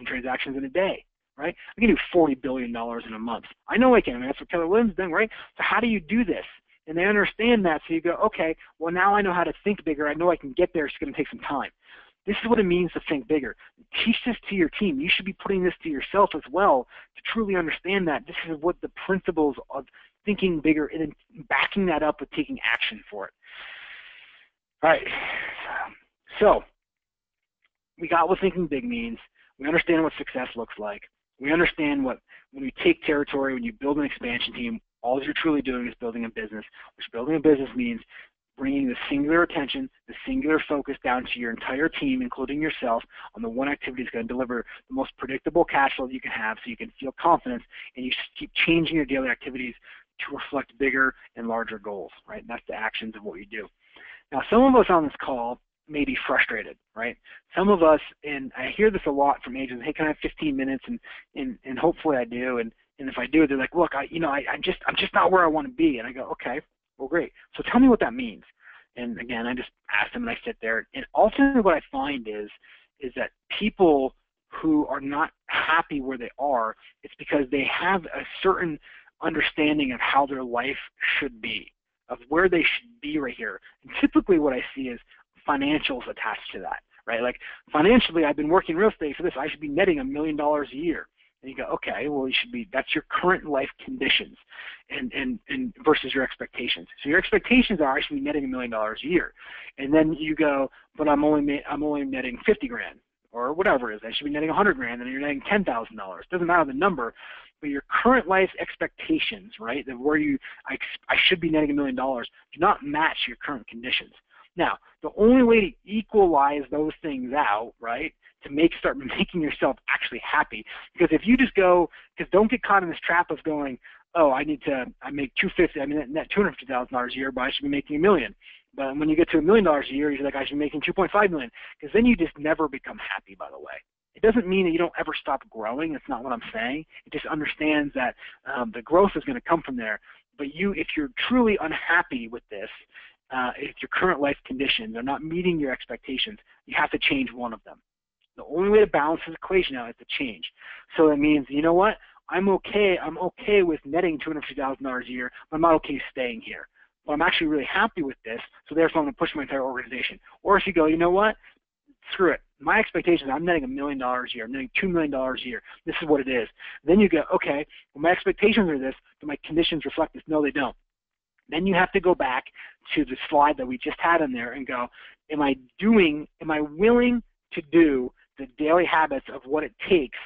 transactions in a day, right? I can do $40 billion in a month. I know I can. I mean, that's what Keller Williams done, right? So how do you do this? And they understand that, so you go, okay, well, now I know how to think bigger. I know I can get there. It's going to take some time. This is what it means to think bigger. Teach this to your team. You should be putting this to yourself as well to truly understand that. This is what the principles of thinking bigger and then backing that up with taking action for it. All right. So we got what thinking big means. We understand what success looks like. We understand when you take territory, when you build an expansion team, all you're truly doing is building a business, which building a business means bringing the singular attention, the singular focus down to your entire team, including yourself, on the one activity that's going to deliver the most predictable cash flow that you can have so you can feel confidence, and you keep changing your daily activities to reflect bigger and larger goals, right? And that's the actions of what you do. Now, some of us on this call may be frustrated, right? Some of us, and I hear this a lot from agents, hey, can I have 15 minutes? And hopefully I do. And if I do, they're like, look, I'm just not where I want to be. And I go, okay, well, great. So tell me what that means. And again, I just ask them and I sit there. And ultimately what I find is that people who are not happy where they are, it's because they have a certain understanding of how their life should be, of where they should be right here. And typically what I see is financials attached to that, right? Like financially, I've been working real estate for this. I should be netting $1 million a year. And you go, okay, well, that's your current life conditions and versus your expectations. So your expectations are I should be netting $1 million a year. And then you go, but I'm only netting 50 grand or whatever it is. I should be netting 100 grand and you're netting $10,000. It doesn't matter the number, but your current life expectations, right, of where I should be netting $1 million, do not match your current conditions. Now, the only way to equalize those things out, right, to start making yourself actually happy, because if you just go, because don't get caught in this trap of going, oh, I make net $250,000 a year, but I should be making $1 million. But when you get to $1 million a year, you're like, I should be making $2.5 million, because then you just never become happy, by the way. It doesn't mean that you don't ever stop growing. That's not what I'm saying. It just understands that the growth is going to come from there. But if you're truly unhappy with this, if your current life conditions are not meeting your expectations, you have to change one of them. The only way to balance this equation out is to change. So it means, you know what? I'm okay with netting $250,000 a year, but I'm not okay staying here. But I'm actually really happy with this, so therefore I'm going to push my entire organization. Or if you go, you know what? Screw it. my expectation is I'm netting $1 million a year, I'm netting $2 million a year. This is what it is. Then you go, okay, well, my expectations are this, but my conditions reflect this. No, they don't. Then you have to go back to the slide that we just had in there and go, am I willing to do the daily habits of what it takes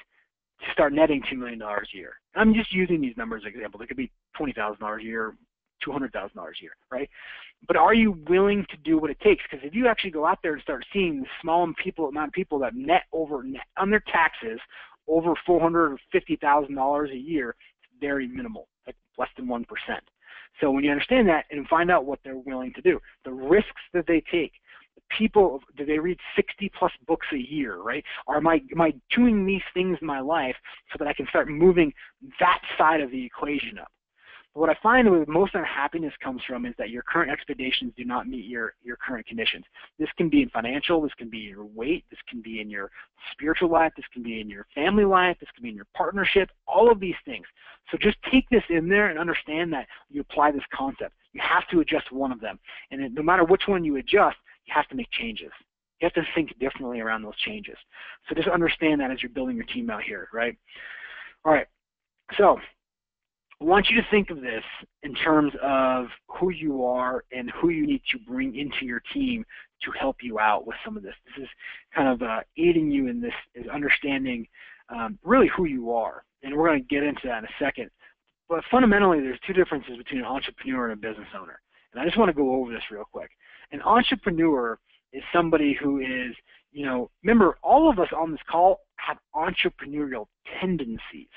to start netting $2 million a year? I'm just using these numbers as an example. They could be $20,000 a year, $200,000 a year, right? But are you willing to do what it takes? Because if you actually go out there and start seeing the small amount of people that net on their taxes over $450,000 a year, it's very minimal, like less than 1%. So when you understand that and find out what they're willing to do, the risks that they take, the people, do they read 60 plus books a year, right? Am I doing these things in my life so that I can start moving that side of the equation up? But what I find with most unhappiness comes from is that your current expectations do not meet your current conditions. This can be in financial, this can be in your weight, this can be in your spiritual life, this can be in your family life, this can be in your partnership, all of these things. So just take this in there and understand that you apply this concept. You have to adjust one of them. And no matter which one you adjust, you have to make changes. You have to think differently around those changes. So just understand that as you're building your team out here, right? All right. So I want you to think of this in terms of who you are and who you need to bring into your team to help you out with some of this. This is kind of aiding you in this, is understanding really who you are. And we're going to get into that in a second. But fundamentally, there's two differences between an entrepreneur and a business owner. And I just want to go over this real quick. An entrepreneur is somebody who is, remember, all of us on this call have entrepreneurial tendencies.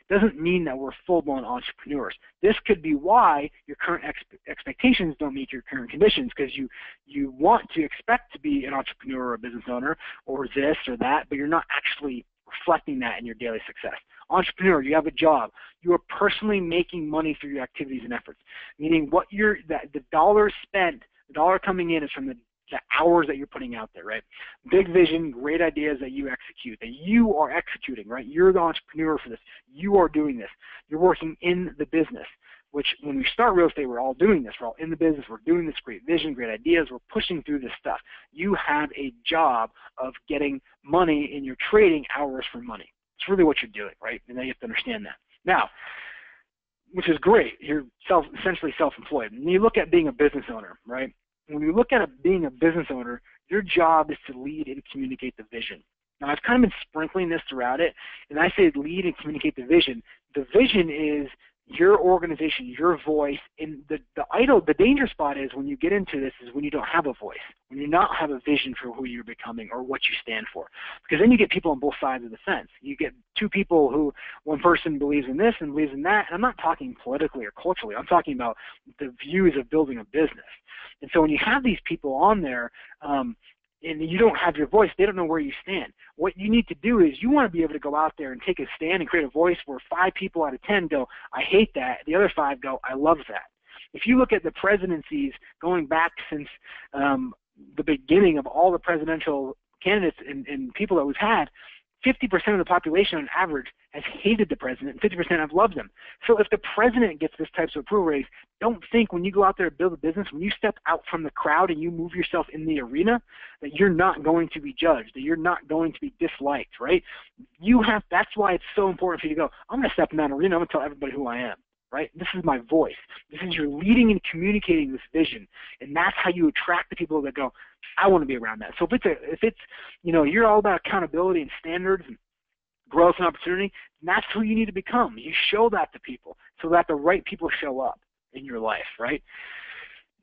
Doesn't mean that we're full-blown entrepreneurs. This could be why your current expectations don't meet your current conditions, because you want to expect to be an entrepreneur or a business owner or this or that, but you're not actually reflecting that in your daily success. Entrepreneur, you have a job. You are personally making money through your activities and efforts, meaning the dollar spent, the dollar coming in is from the hours that you're putting out there, right? Big vision, great ideas that you execute, that you are executing, right? You're the entrepreneur for this. You are doing this. You're working in the business, which when we start real estate, we're all doing this. We're all in the business. We're doing this great vision, great ideas. We're pushing through this stuff. You have a job of getting money and you're trading hours for money. It's really what you're doing, right? And then you have to understand that. Now, which is great. You're essentially self-employed. And you look at being a business owner, right? When you look at being a business owner, your job is to lead and communicate the vision. Now, I've kind of been sprinkling this throughout it, and I say lead and communicate the vision. The vision is your organization, your voice, and the danger spot is when you get into this is when you don't have a voice, when you not have a vision for who you're becoming or what you stand for. Because then you get people on both sides of the fence. You get two people who, one person believes in this and believes in that, and I'm not talking politically or culturally, I'm talking about the views of building a business. And so when you have these people on there, and you don't have your voice, they don't know where you stand. What you need to do is you want to be able to go out there and take a stand and create a voice where 5 people out of 10 go, I hate that. The other 5 go, I love that. If you look at the presidencies going back since the beginning of all the presidential candidates and people that we've had, 50% of the population on average has hated the president, and 50% have loved him. So if the president gets this type of approval rating, don't think when you go out there to build a business, when you step out from the crowd and you move yourself in the arena, that you're not going to be judged, that you're not going to be disliked, right? That's why it's so important for you to go, I'm going to step in that arena, I'm going to tell everybody who I am. Right? This is my voice. This is your leading and communicating this vision, and that's how you attract the people that go, I want to be around that. So if it's you're all about accountability and standards and growth and opportunity, that's who you need to become. You show that to people so that the right people show up in your life, right?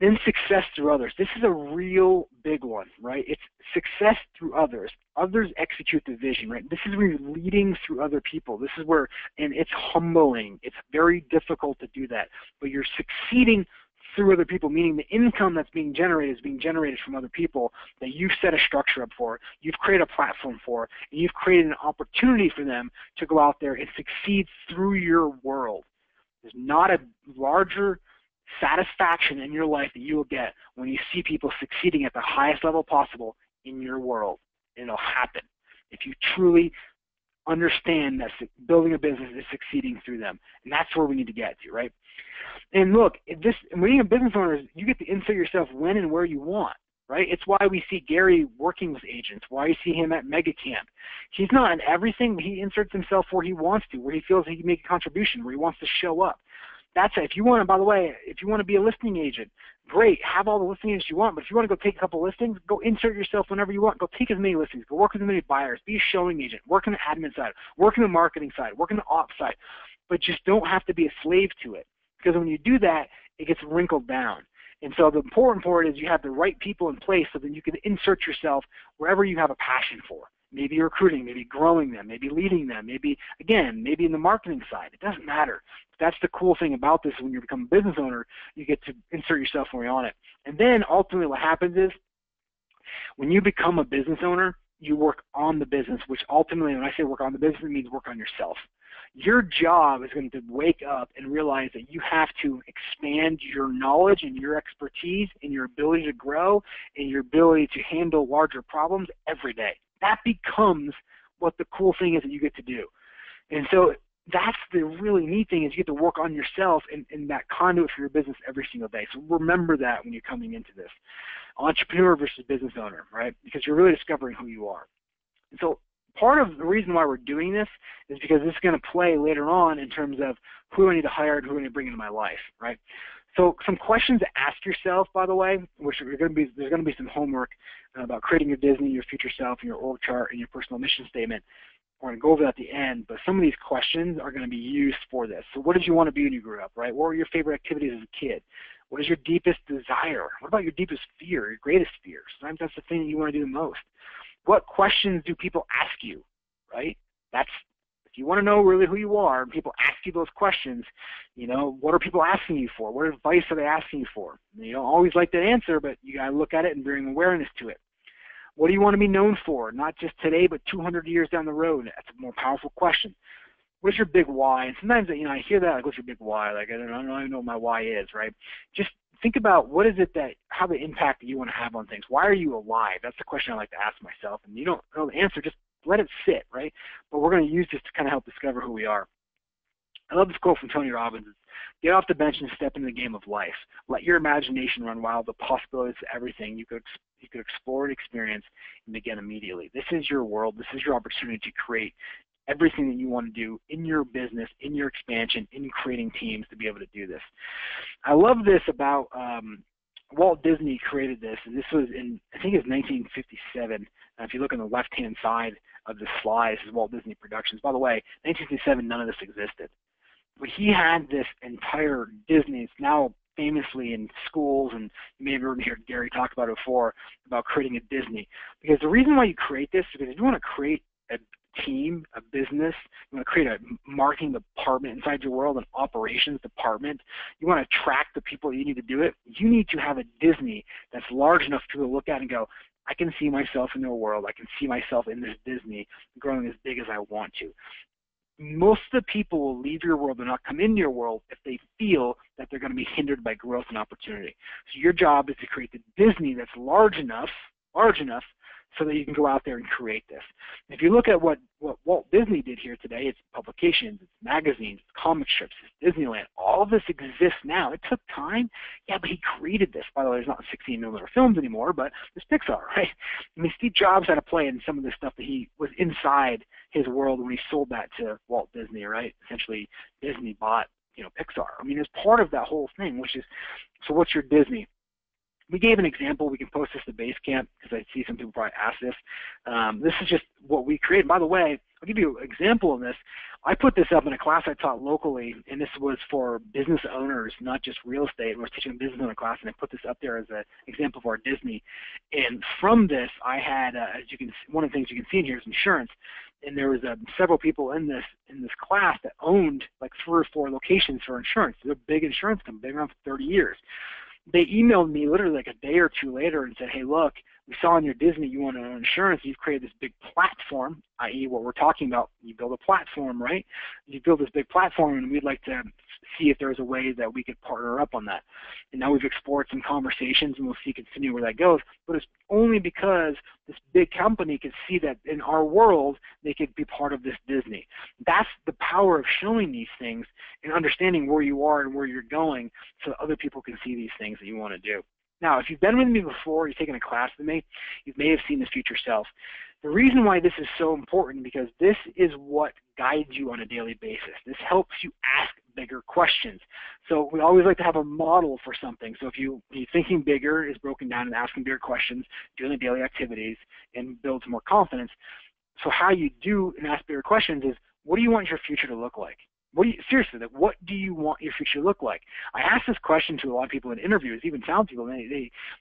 Then success through others. This is a real big one, right? It's success through others. Others execute the vision, right? This is where you're leading through other people. This is where, and it's humbling. It's very difficult to do that, but you're succeeding through other people, meaning the income that's being generated is being generated from other people that you've set a structure up for, you've created a platform for, and you've created an opportunity for them to go out there and succeed through your world. There's not a larger satisfaction in your life that you will get when you see people succeeding at the highest level possible in your world. And it'll happen if you truly understand that building a business is succeeding through them. And that's where we need to get to, right? And look, when you're a business owner, you get to insert yourself when and where you want. right? It's why we see Gary working with agents, why you see him at MegaCamp. He's not in everything, but he inserts himself where he wants to, where he feels he can make a contribution, where he wants to show up. That's it. If you want to, by the way, if you want to be a listing agent, great, have all the listing agents you want, but if you want to go take a couple listings, go insert yourself whenever you want. Go take as many listings. Go work with as many buyers. Be a showing agent. Work on the admin side. Work on the marketing side. Work on the ops side. But just don't have to be a slave to it, because when you do that, it gets wrinkled down. And so the important part is you have the right people in place so that you can insert yourself wherever you have a passion for. Maybe you're recruiting, maybe growing them, maybe leading them, maybe, again, maybe in the marketing side. It doesn't matter. That's the cool thing about this. When you become a business owner, you get to insert yourself where you're on it. And then ultimately what happens is when you become a business owner, you work on the business, which ultimately, when I say work on the business, it means work on yourself. Your job is going to wake up and realize that you have to expand your knowledge and your expertise and your ability to grow and your ability to handle larger problems every day. That becomes what the cool thing is that you get to do. And so that's the really neat thing, is you get to work on yourself and that conduit for your business every single day. So remember that when you're coming into this. Entrepreneur versus business owner, right? Because you're really discovering who you are. And so part of the reason why we're doing this is because this is going to play later on in terms of who I need to hire and who I need to bring into my life, right? So some questions to ask yourself, by the way, which are going to be, there's going to be some homework about creating your Disney, your future self, and your org chart, and your personal mission statement. We're going to go over that at the end, but some of these questions are going to be used for this. So what did you want to be when you grew up, right? What were your favorite activities as a kid? What is your deepest desire? What about your deepest fear, your greatest fear? Sometimes that's the thing that you want to do the most. What questions do people ask you, right? That's, if you want to know really who you are and people ask you those questions, you know, what are people asking you for? What advice are they asking you for? You don't always like that answer, but you got to look at it and bring awareness to it. What do you want to be known for? Not just today, but 200 years down the road. That's a more powerful question. What's your big why? And sometimes, you know, I hear that, like, what's your big why? Like, I don't even know what my why is, right? Just think about what is it that, how the impact that you want to have on things. Why are you alive? That's the question I like to ask myself. And you don't know the answer, just let it sit, right? But we're going to use this to kind of help discover who we are. I love this quote from Tony Robbins. Get off the bench and step into the game of life. Let your imagination run wild. The possibilities of everything you could explore and experience and begin immediately. This is your world. This is your opportunity to create everything that you want to do in your business, in your expansion, in creating teams to be able to do this. I love this about Walt Disney created this, and this was in, I think it was 1957. If you look on the left-hand side of the slide, this is Walt Disney Productions. By the way, 1957, none of this existed. But he had this entire Disney. It's now famously in schools, and you may have heard Gary talk about it before, about creating a Disney. Because the reason why you create this is because if you want to create a team, a business, you want to create a marketing department inside your world, an operations department, you want to attract the people you need to do it, you need to have a Disney that's large enough for people to look at and go, I can see myself in their world, I can see myself in this Disney growing as big as I want to. Most of the people will leave your world and not come into your world if they feel that they're going to be hindered by growth and opportunity. So your job is to create the Disney that's large enough so that you can go out there and create this. If you look at what Walt Disney did here today, it's publications, it's magazines, it's comic strips, it's Disneyland. All of this exists now. It took time, yeah, but he created this. By the way, there's not 16mm films anymore, but there's Pixar, right? I mean, Steve Jobs had a play in some of this stuff that he was inside his world when he sold that to Walt Disney, right? Essentially, Disney bought, Pixar. I mean, it's part of that whole thing, which is, so what's your Disney? We gave an example. We can post this to Basecamp because I see some people probably ask this. This is just what we created. By the way, I'll give you an example of this. I put this up in a class I taught locally, and this was for business owners, not just real estate. I was teaching a business owner class, and I put this up there as an example of our Disney. And from this, I had, as you can, one of the things you can see in here is insurance. And there was several people in this class that owned like 3 or 4 locations for insurance. They're a big insurance company. They've been around for 30 years. They emailed me literally like a day or two later and said, hey, look, we saw on your Disney you want to own insurance. You've created this big platform, i.e. what we're talking about. You build a platform, right? You build this big platform, and we'd like to see if there's a way that we could partner up on that. And now we've explored some conversations, and we'll continue where that goes. But it's only because this big company could see that in our world they could be part of this Disney. That's the power of showing these things and understanding where you are and where you're going so that other people can see these things that you want to do. Now, if you've been with me before, you've taken a class with me, you may have seen this future self. The reason why this is so important because this is what guides you on a daily basis. This helps you ask bigger questions. So we always like to have a model for something. So if you're thinking bigger is broken down in asking bigger questions, doing the daily activities, and builds more confidence. So how you do and ask bigger questions is, what do you want your future to look like? Seriously, what do you want your future to look like? I ask this question to a lot of people in interviews, even sound people.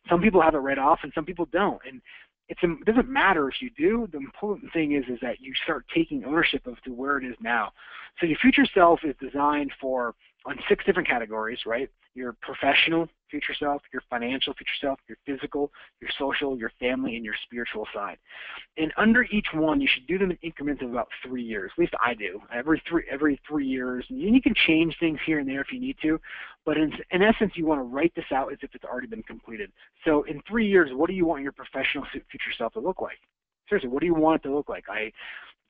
Some people have it right off and some people don't. And it doesn't matter if you do. The important thing is that you start taking ownership of to where it is now. So your future self is designed on 6 different categories, right? Your professional future self, your financial future self, your physical, your social, your family, and your spiritual side. And under each one, you should do them in increments of about 3 years. At least I do. Every 3 years. And you can change things here and there if you need to. But in essence, you want to write this out as if it's already been completed. So in 3 years, what do you want your professional future self to look like? Seriously, what do you want it to look like?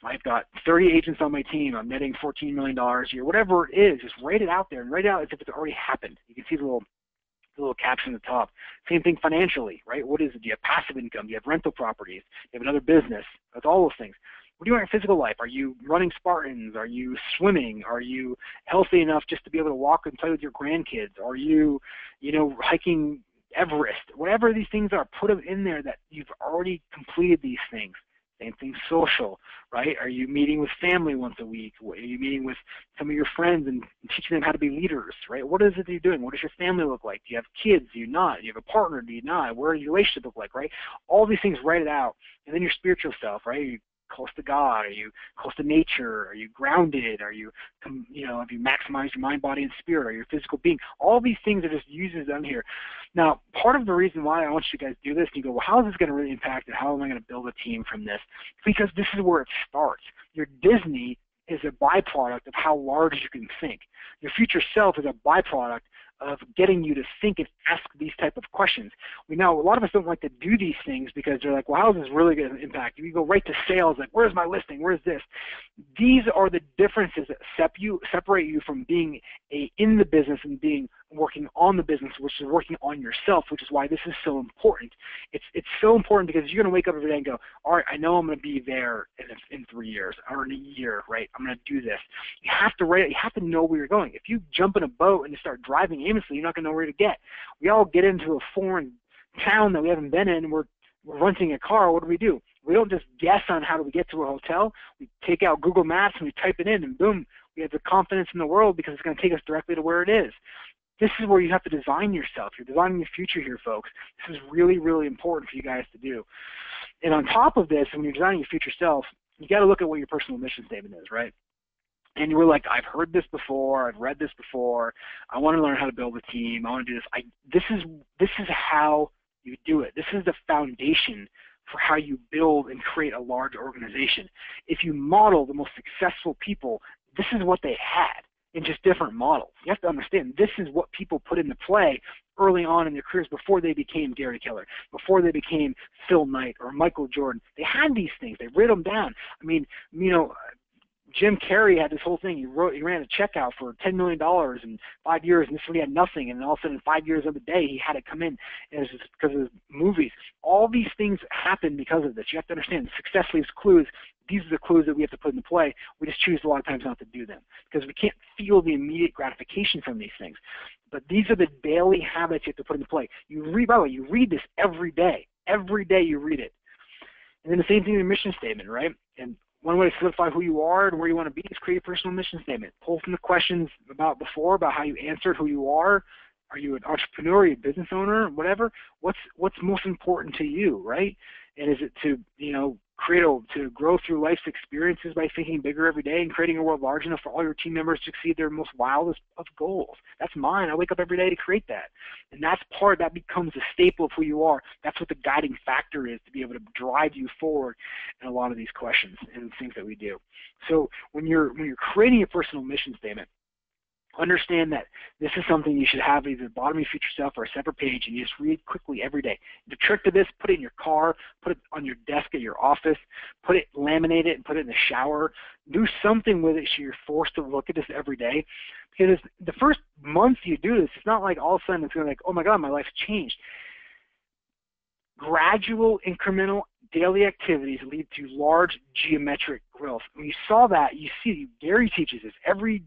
I've got 30 agents on my team. I'm netting $14 million a year. Whatever it is, just write it out there and write it out as if it's already happened. You can see the little caption at the top. Same thing financially, right? What is it? Do you have passive income? Do you have rental properties? Do you have another business? That's all those things. What do you want in your physical life? Are you running Spartans? Are you swimming? Are you healthy enough just to be able to walk and play with your grandkids? Are you, hiking Everest? Whatever these things are, put them in there that you've already completed these things. Same thing social, right? Are you meeting with family once a week? Are you meeting with some of your friends and teaching them how to be leaders, right? What is it that you're doing? What does your family look like? Do you have kids? Do you not? Do you have a partner? Do you not? Where does your relationship look like, right? All these things, write it out. And then your spiritual self, right? Are you close to God? Are you close to nature? Are you grounded? Have you maximized your mind, body, and spirit? Are you a physical being? All these things are just uses on here. Now, part of the reason why I want you guys to do this, and you go, well, how is this going to really impact it? How am I going to build a team from this? Because this is where it starts. Your Disney is a byproduct of how large you can think. Your future self is a byproduct of getting you to think and ask these type of questions. We know a lot of us don't like to do these things because they're like, well, how is this really going to impact? You go right to sales, like, where's my listing? Where's this? These are the differences that separate you from being in the business and working on the business, which is working on yourself, which is why this is so important. It's so important because you're going to wake up every day and go, all right, I know I'm going to be there in 3 years or in a year, right? I'm going to do this. You have to write it. You have to know where you're going. If you jump in a boat and you start driving aimlessly, you're not going to know where to get. We all get into a foreign town that we haven't been in, and we're renting a car. What do? We don't just guess on how do we get to a hotel. We take out Google Maps and we type it in, and boom, we have the confidence in the world because it's going to take us directly to where it is. This is where you have to design yourself. You're designing your future here, folks. This is really, really important for you guys to do. And on top of this, when you're designing your future self, you got to look at what your personal mission statement is, right? And you were like, I've heard this before, I've read this before, I want to learn how to build a team, I want to do this. This is how you do it. This is the foundation for how you build and create a large organization. If you model the most successful people, this is what they had in just different models. You have to understand this is what people put into play early on in their careers before they became Gary Keller, before they became Phil Knight or Michael Jordan. They had these things. They wrote them down. I mean, Jim Carrey had this whole thing. He ran a checkout for $10 million in 5 years, and this one he had nothing. And all of a sudden, in 5 years of the day, he had it come in. And it was just because of his movies. All these things happen because of this. You have to understand, success leaves clues. These are the clues that we have to put into play. We just choose a lot of times not to do them because we can't feel the immediate gratification from these things. But these are the daily habits you have to put into play. By the way, you read this every day. Every day you read it. And then the same thing in the mission statement, right? And one way to solidify who you are and where you want to be is create a personal mission statement. Pull from the questions about how you answered who you are. Are you an entrepreneur? Are you a business owner? Whatever. What's most important to you, right? And is it to to grow through life's experiences by thinking bigger every day and creating a world large enough for all your team members to exceed their most wildest of goals? That's mine. I wake up every day to create that. And that becomes a staple of who you are. That's what the guiding factor is to be able to drive you forward in a lot of these questions and things that we do. So when you're creating your personal mission statement, understand that this is something you should have either the bottom of your future self or a separate page, and you just read quickly every day. The trick to this, put it in your car, put it on your desk at your office, laminate it and put it in the shower. Do something with it so you're forced to look at this every day. Because the first month you do this, it's not like all of a sudden it's going to oh my God, my life's changed. Gradual, incremental, daily activities lead to large geometric growth. When you saw that, you see Gary teaches this. Every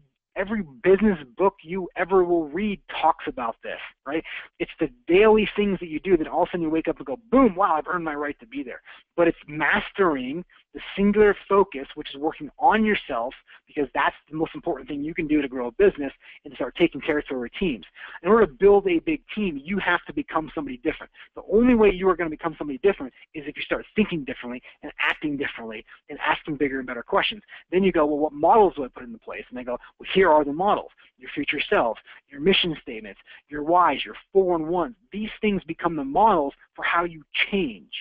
business book you ever will read talks about this, right? It's the daily things that you do that all of a sudden you wake up and go, boom, wow, I've earned my right to be there. But it's mastering the singular focus, which is working on yourself, because that's the most important thing you can do to grow a business and start taking territory with teams. In order to build a big team, you have to become somebody different. The only way you are going to become somebody different is if you start thinking differently and acting differently and asking bigger and better questions. Then you go, well, what models do I put into place? And they go, well, here are the models: your future self, your mission statements, your whys, your 4-in-1s. These things become the models for how you change.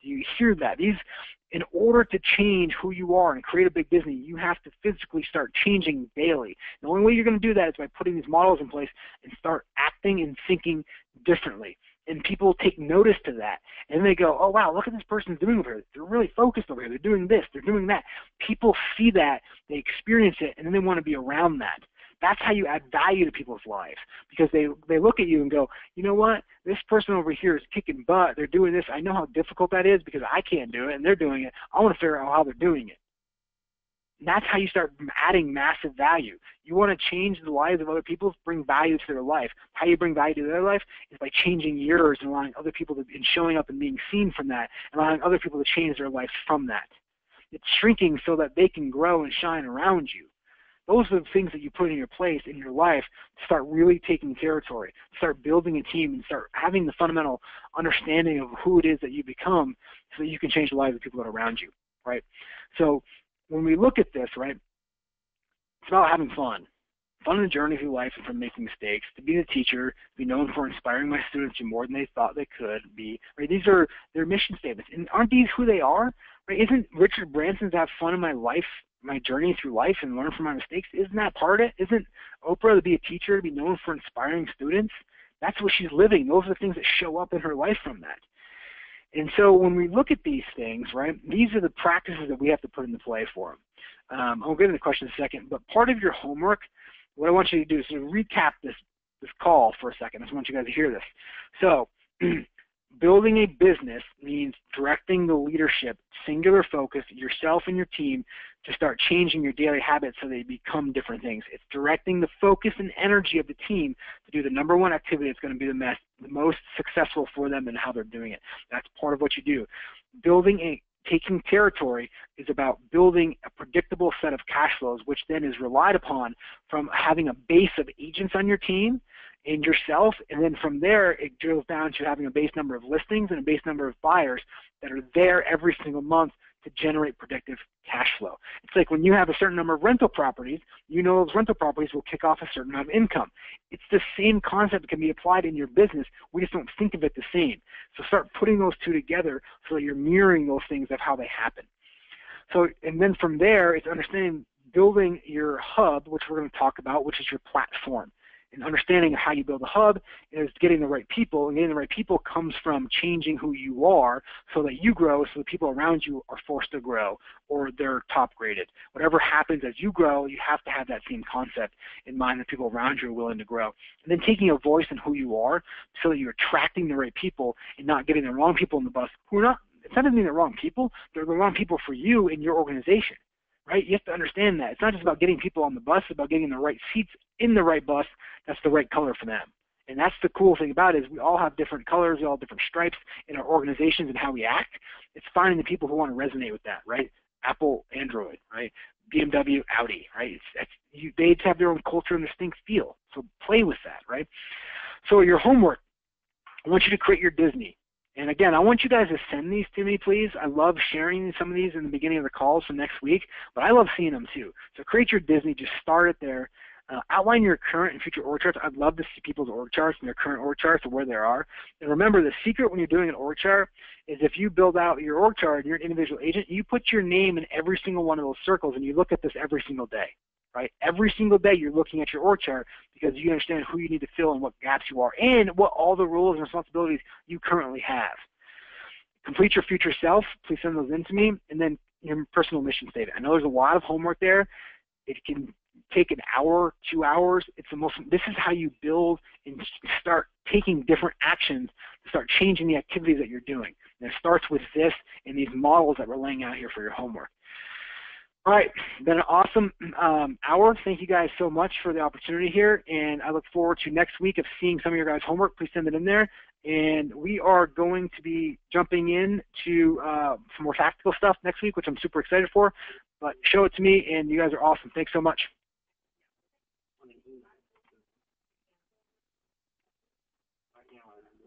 Do you hear that? In order to change who you are and create a big business, you have to physically start changing daily. The only way you're going to do that is by putting these models in place and start acting and thinking differently. And people take notice to that. And they go, oh, wow, look at this person's doing over here. They're really focused over here. They're doing this. They're doing that. People see that. They experience it, and then they want to be around that. That's how you add value to people's lives, because they look at you and go, you know what, this person over here is kicking butt. They're doing this. I know how difficult that is because I can't do it, and they're doing it. I want to figure out how they're doing it. And that's how you start adding massive value. You want to change the lives of other people, bring value to their life. How you bring value to their life is by changing yours and allowing other people to, and showing up and being seen from that, and allowing other people to change their lives from that. It's shrinking so that they can grow and shine around you. Those are the things that you put in your place in your life to start really taking territory, start building a team, and start having the fundamental understanding of who it is that you become so that you can change the lives of people that are around you, right? So when we look at this, right, it's about having fun. Fun in the journey through life and from making mistakes, to be the teacher, to be known for inspiring my students to do more than they thought they could be. Right? These are their mission statements. And aren't these who they are? Right? Isn't Richard Branson's have fun in my life, my journey through life, and learn from my mistakes? Isn't that part of it? Isn't Oprah to be a teacher, to be known for inspiring students? That's what she's living. Those are the things that show up in her life from that. And so when we look at these things, right, these are the practices that we have to put into play for them. I'll get into the question in a second, but part of your homework, what I want you to do is to recap this call for a second. I just want you guys to hear this. So building a business means directing the leadership, singular focus, yourself and your team, to start changing your daily habits so they become different things. It's directing the focus and energy of the team to do the number one activity that's going to be the most successful for them and how they're doing it. That's part of what you do. Taking territory is about building a predictable set of cash flows, which then is relied upon from having a base of agents on your team and yourself, and then from there it drills down to having a base number of listings and a base number of buyers that are there every single month to generate predictive cash flow. It's like when you have a certain number of rental properties, you know those rental properties will kick off a certain amount of income. It's the same concept that can be applied in your business. We just don't think of it the same. So start putting those two together so that you're mirroring those things of how they happen. So, and then from there, it's understanding building your hub, which we're going to talk about, which is your platform. And understanding how you build a hub is getting the right people, and getting the right people comes from changing who you are so that you grow, so the people around you are forced to grow or they're top graded. Whatever happens as you grow, you have to have that same concept in mind that people around you are willing to grow. And then taking a voice in who you are so that you're attracting the right people and not getting the wrong people in the bus who are not, it's not even the wrong people, they're the wrong people for you and your organization. Right? You have to understand that. It's not just about getting people on the bus, it's about getting the right seats in the right bus that's the right color for them. And that's the cool thing about it is we all have different colors, we all have different stripes in our organizations and how we act. It's finding the people who want to resonate with that, right? Apple, Android, right? BMW, Audi, right? They have their own culture and distinct feel. So play with that, right? So your homework, I want you to create your Disney. And again, I want you guys to send these to me, please. I love sharing some of these in the beginning of the calls for next week, but I love seeing them too. So create your Disney. Just start it there. Outline your current and future org charts. I'd love to see people's org charts and their current org charts of where they are. And remember, the secret when you're doing an org chart is if you build out your org chart and you're an individual agent, you put your name in every single one of those circles, and you look at this every single day. Right? Every single day you're looking at your org chart because you understand who you need to fill and what gaps you are and what all the roles and responsibilities you currently have. Complete your future self. Please send those in to me. And then your personal mission statement. I know there's a lot of homework there. It can take an hour, 2 hours. This is how you build and start taking different actions to start changing the activities that you're doing. And it starts with this and these models that we're laying out here for your homework. All right, been an awesome hour. Thank you guys so much for the opportunity here, and I look forward to next week of seeing some of your guys' homework. Please send it in there, and we are going to be jumping in to some more tactical stuff next week, which I'm super excited for. But show it to me, and you guys are awesome. Thanks so much.